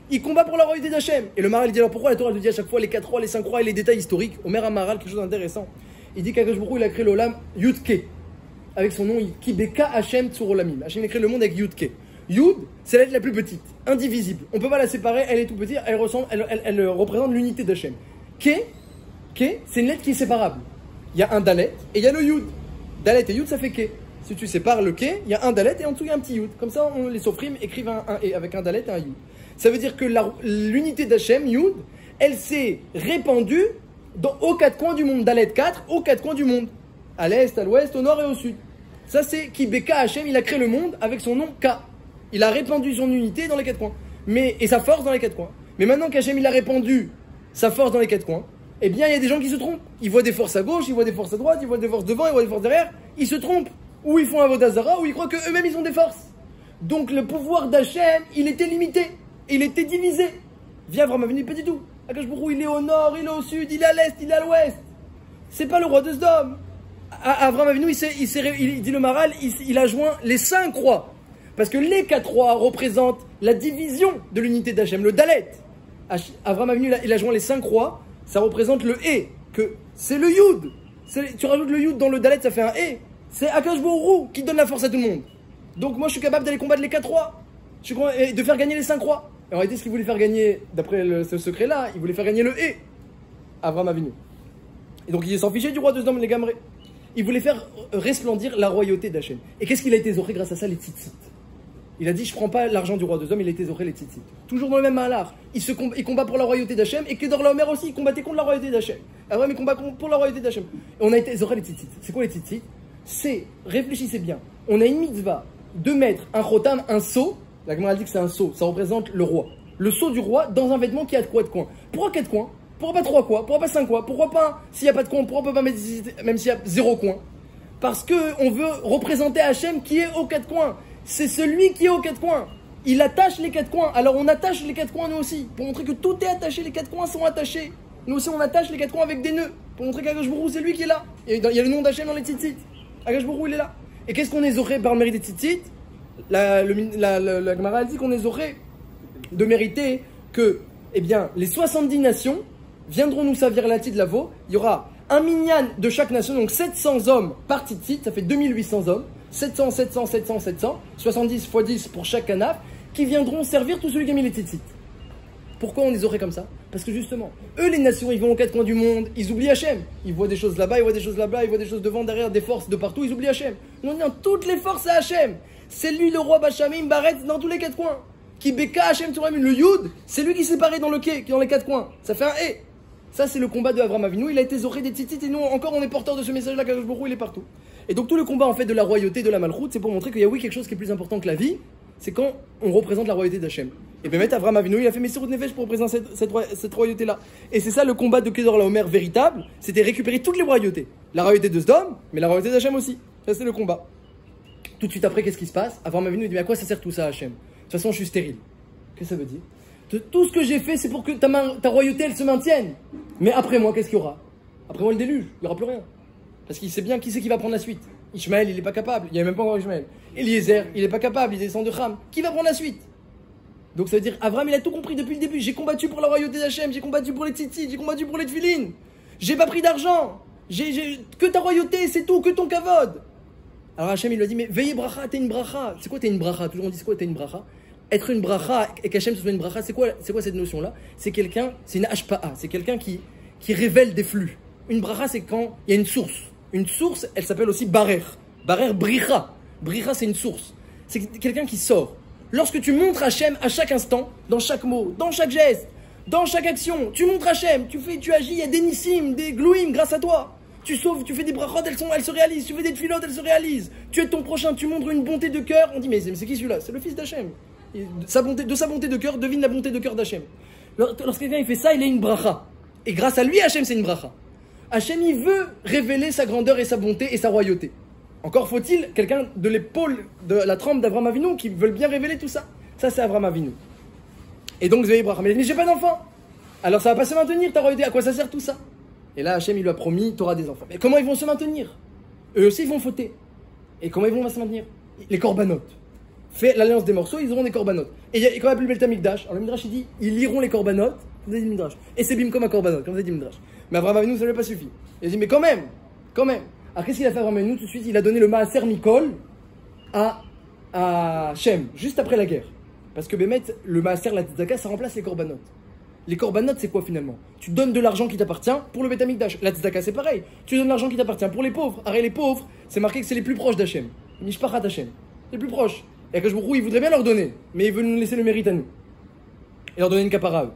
Il combat pour la royauté d'Hachem. Et le Maharal dit alors pourquoi la Torah te dit à chaque fois les 4 rois, les 5 rois et les détails historiques? Omer Maharal, quelque chose d'intéressant. Il dit qu'Akadosh Baruch Hu, il a créé l'Olam Yud-Ke, avec son nom Kibeka Hachem Tzur Olamim. Hachem a créé le monde avec Yud-Ke. Yud, c'est la lettre la plus petite, indivisible. On ne peut pas la séparer, elle est tout petite, elle représente l'unité d'Hachem. Ke, c'est une lettre qui est séparable. Il y a un Dalet et il y a le Yud. Dalet et Yud, ça fait Ke. Si tu sépares le Ke, il y a un Dalet et en dessous il y a un petit Yud. Comme ça, les Sofrim écrivent un et avec un Dalet et un Yud. Ça veut dire que l'unité d'Hachem, Yud, elle s'est répandue aux 4 coins du monde. Dalet 4, aux 4 coins du monde. À l'est, à l'ouest, au nord et au sud. Ça, c'est Kibeka Hachem, il a créé le monde avec son nom K. Il a répandu son unité dans les 4 coins. Et sa force dans les 4 coins. Mais maintenant qu'Hachem il a répandu sa force dans les 4 coins, eh bien il y a des gens qui se trompent. Ils voient des forces à gauche, ils voient des forces à droite, ils voient des forces devant, ils voient des forces derrière. Ils se trompent. Ou ils font un Avodah Zara, ou ils croient qu'eux-mêmes ils ont des forces. Donc le pouvoir d'Hachem, il était limité. Il était divisé. Viens Abraham Avinu, pas du tout. Akadosh Baruch Hu, il est au nord, il est au sud, il est à l'est, il est à l'ouest. C'est pas le roi de Sodome. Abraham Avinu, il dit le Maharal, il a joint les 5 rois. Parce que les 4 rois représentent la division de l'unité d'Hachem, le Dalet. Abraham Avinu, il a joint les 5 rois, ça représente le E, que c'est le Yud. Tu rajoutes le Yud dans le Dalet, ça fait un E. C'est Akadosh Baruch Hu qui donne la force à tout le monde. Donc moi je suis capable d'aller combattre les 4 rois, et de faire gagner les 5 rois. Et en réalité, ce qu'il voulait faire gagner, d'après ce secret-là, il voulait faire gagner le E, Abraham Avinu. Et donc il s'en fichait du roi de Sodome, les Gamré. Il voulait faire resplendir la royauté d'Hachem. Et qu'est-ce qu'il a été zoré grâce à ça? Les tzitzit. Il a dit, je prends pas l'argent du roi de Sodome, il a été zoré les tzitzit. Toujours dans le même malar. Il combat pour la royauté d'Hachem, et Kedor Laomer aussi, il combattait contre la royauté d'Hachem. Abraham, il combat pour la royauté d'Hachem. Et on a été zoré les tzitzit. C'est quoi les tzitzit? c'est, réfléchissez bien, on a une mitzvah de mettre un chotam, un sceau, la Gemara dit que c'est un sceau, ça représente le roi. Le sceau du roi dans un vêtement qui a 4 coins. Pourquoi 4 coins? Pourquoi pas 3 coins? Pourquoi pas 5 coins? Pourquoi pas, s'il n'y a pas de coin, pourquoi on peut pas mettre, même s'il y a 0 coin? Parce qu'on veut représenter Hachem qui est aux 4 coins. C'est celui qui est aux 4 coins. Il attache les 4 coins. Alors on attache les 4 coins nous aussi. Pour montrer que tout est attaché, les 4 coins sont attachés. Nous aussi on attache les 4 coins avec des nœuds. Pour montrer qu'Akadosh Baruch Hu c'est lui qui est là. Il y a le nom d'Hachem dans les tzitzit. Akadosh Baruch Hu il est là. Et qu'est-ce qu'on est zoré par le mérite des tzitzit? La Gemara dit qu'on est zoré de mériter que, eh bien, les 70 nations viendront nous servir la de Lavo. Il y aura un minyan de chaque nation, donc 700 hommes par tzitzit, ça fait 2800 hommes. 700, 700, 700, 700, 70 x 10 pour chaque canaf, qui viendront servir tout celui qui a mis les tzitzit. Pourquoi on les aurait comme ça? Parce que justement, eux les nations, ils vont aux 4 coins du monde, ils oublient Hachem. Ils voient des choses là-bas, ils voient des choses là-bas, ils voient des choses devant, derrière, des forces de partout, ils oublient Hachem. Nous on dit toutes les forces à Hachem. C'est lui le roi Bachamim, Baretz, dans tous les 4 coins. Qui beka Hachem Turamim, le Yud, c'est lui qui s'est paré dans le quai, qui est dans les 4 coins. Ça fait un E. Ça c'est le combat de Avraham Avinu, il a été zoré des tzitzit et nous encore on est porteur de ce message-là, Kadosh Baruch Hu, il est partout. Et donc tout le combat en fait de la royauté, de la malchoute, c'est pour montrer qu'il y a oui quelque chose qui est plus important que la vie, c'est quand on représente la royauté d'Hachem. Et bien Avraham Avinu, il a fait Messirut Nefesh pour représenter cette royauté-là. Et c'est ça le combat de Kedor Laomer véritable, c'était récupérer toutes les royautés. La royauté de Sdom, mais la royauté d'Hachem aussi. Ça c'est le combat. Tout de suite après, qu'est-ce qui se passe? Avraham Avinu dit mais à quoi ça sert tout ça Hachem? De toute façon je suis stérile. Qu'est-ce que ça veut dire? Tout ce que j'ai fait c'est pour que ta royauté elle se maintienne. Mais après moi, qu'est-ce qu'il y aura? Après moi le déluge, il n'y aura plus rien. Parce qu'il sait bien qui c'est qui va prendre la suite. Ishmaël, il n'est pas capable, il n'y a même pas encore Ishmaël. Eliezer, il n'est pas capable, il descend de Ham. Qui va prendre la suite? Donc ça veut dire, Avraham, il a tout compris depuis le début. J'ai combattu pour la royauté d'Hachem, j'ai combattu pour les tzitzit, j'ai combattu pour les tefilin. J'ai pas pris d'argent. Que ta royauté, c'est tout, que ton kavod. Alors Hachem, il lui a dit, mais veillez bracha, t'es une bracha. C'est quoi t'es une bracha? Toujours on dit, c'est quoi t'es une bracha? Être une bracha et qu'Hachem soit une bracha, c'est quoi cette notion-là? C'est quelqu'un, c'est une hashpa'a, c'est quelqu'un qui révèle des flux. Une bracha, c'est quand il y a une source. Une source, elle s'appelle aussi barer. Barer, bricha. Bricha, c'est une source. C'est quelqu'un qui sort. Lorsque tu montres Hachem à chaque instant, dans chaque mot, dans chaque geste, dans chaque action, tu montres Hachem, tu agis, il y a des nissim, des glouim grâce à toi. Tu sauves, tu fais des brachot, elles se réalisent. Tu fais des tfilotes, elles se réalisent. Tu aides ton prochain, tu montres une bonté de cœur. On dit, mais c'est qui celui-là? C'est le fils d'Hachem. De sa bonté de cœur, devine la bonté de cœur d'Hachem. Lorsque quelqu'un il fait ça, il est une bracha. Et grâce à lui, Hachem, c'est une bracha. Hachem, il veut révéler sa grandeur et sa bonté et sa royauté. Encore faut-il quelqu'un de l'épaule, de la trempe d'Avraham Avinu qui veut bien révéler tout ça. Ça, c'est Avraham Avinu. Et donc, Zéhi Braham, mais j'ai pas d'enfant. Alors, ça va pas se maintenir, ta royauté. À quoi ça sert tout ça? Et là, Hachem, il lui a promis, tu auras des enfants. Mais comment ils vont se maintenir? Eux aussi, ils vont fauter. Et comment ils vont se maintenir? Les corbanotes. Fait l'alliance des morceaux, ils auront des corbanotes. Et quand il y a plus le Beth Amikdash, alors le Midrash, il dit, ils liront les corbanotes, comme vous avez dit le Midrash. Et c'est bim comme un korbanot, comme vous avez dit le Midrash. Mais Avraham Avinu, ça ne lui a pas suffi. Il a dit, mais quand même. Alors qu'est-ce qu'il a fait Avraham Avinu? Tout de suite, il a donné le Maaser Mikol à Shem, juste après la guerre. Parce que Bémet, le Maaser, la Tzedaka, ça remplace les corbanotes. Les corbanotes, c'est quoi finalement? Tu donnes de l'argent qui t'appartient pour le Beth Amikdash. La Tzedaka, c'est pareil. Tu donnes de l'argent qui t'appartient pour les pauvres. Arrête, les pauvres, c'est marqué que c'est les plus proches d'Hachem. Mishpachat Hachem. Les plus proches. Et Akadosh Baruch Hu, il voudrait bien leur donner, mais il veut nous laisser le mérite à nous. Et leur donner une capara à eux.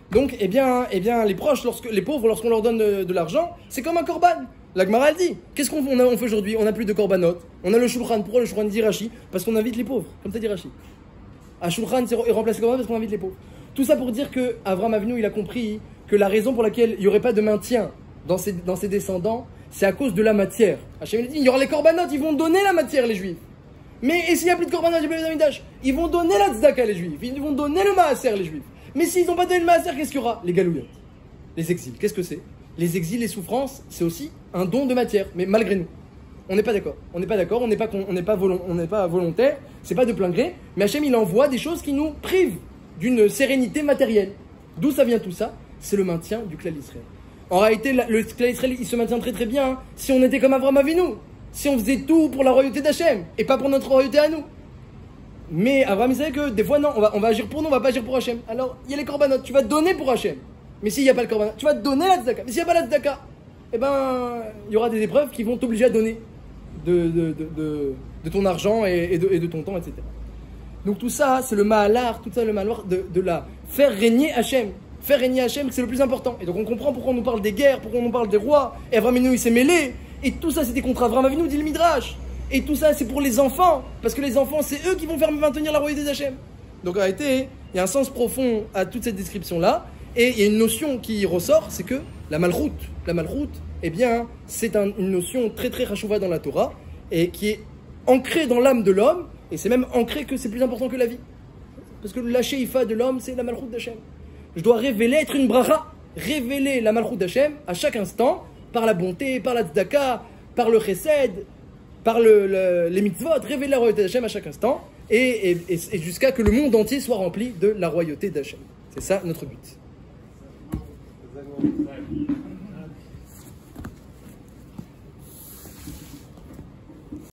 Donc, eh bien, les proches, les pauvres, lorsqu'on leur donne de l'argent, c'est comme un korban. La Gemara elle dit, qu'est-ce qu'on fait aujourd'hui? On n'a plus de korbanot. On a le shulchan. Pourquoi le shulchan dit Rashi? Parce qu'on invite les pauvres, comme ça dit Rashi. À shulchan, c'est remplacé korban parce qu'on invite les pauvres. Tout ça pour dire que Avraham Avinu, il a compris que la raison pour laquelle il n'y aurait pas de maintien dans ses descendants, c'est à cause de la matière. Hachem il dit, il y aura les korbanot, ils vont donner la matière, les juifs. Mais et s'il n'y a plus de korbanot, il n'y a plus de Amidash, ils vont donner la tzedaka, les juifs. Ils vont donner le maaser, les juifs. Mais s'ils n'ont pas donné le maaser, qu'est-ce qu'il y aura? Les galouillottes. Les exils. Qu'est-ce que c'est? Les exils, les souffrances, c'est aussi un don de matière. Mais malgré nous, on n'est pas d'accord. On n'est pas volontaire. C'est pas de plein gré. Mais Hachem, il envoie des choses qui nous privent d'une sérénité matérielle. D'où ça vient tout ça? C'est le maintien du clan d'Israël. En réalité, le clan d'Israël, il se maintient très très bien si on était comme Avraham Avinu. Si on faisait tout pour la royauté d'Hachem et pas pour notre royauté à nous. Mais Avraham, il savait que des fois, non, on va agir pour nous, on va pas agir pour Hachem. Alors, il y a les corbanotes, tu vas donner pour Hachem. Mais s'il n'y a pas le korbanot, tu vas donner la tzedaka. Mais s'il n'y a pas la tzedaka, eh ben, il y aura des épreuves qui vont t'obliger à donner de ton argent et de ton temps, etc. Donc tout ça, c'est le mahalar, tout ça, le mahalar de la faire régner Hachem. Faire régner Hachem, c'est le plus important. Et donc on comprend pourquoi on nous parle des guerres, pourquoi on nous parle des rois. Et Avraham Avinu, il s'est mêlé. Et tout ça, c'était contre Avraham Avinu, dit le Midrash. Et tout ça, c'est pour les enfants. Parce que les enfants, c'est eux qui vont faire maintenir la royauté d'Hachem. Donc, en réalité, il y a un sens profond à toute cette description-là. Et il y a une notion qui ressort, c'est que la malchoute, eh bien, c'est une notion très très rachouva dans la Torah, et qui est ancrée dans l'âme de l'homme, et c'est même ancré que c'est plus important que la vie. Parce que le she'ifa de l'homme, c'est la malchoute d'Hachem. Je dois révéler, être une bracha, révéler la malchoute d'Hachem à chaque instant, par la bonté, par la tzedaka, par le chesed, par les mitzvot, révéler la royauté d'Hachem à chaque instant, et jusqu'à que le monde entier soit rempli de la royauté d'Hachem. C'est ça notre but. Exactement.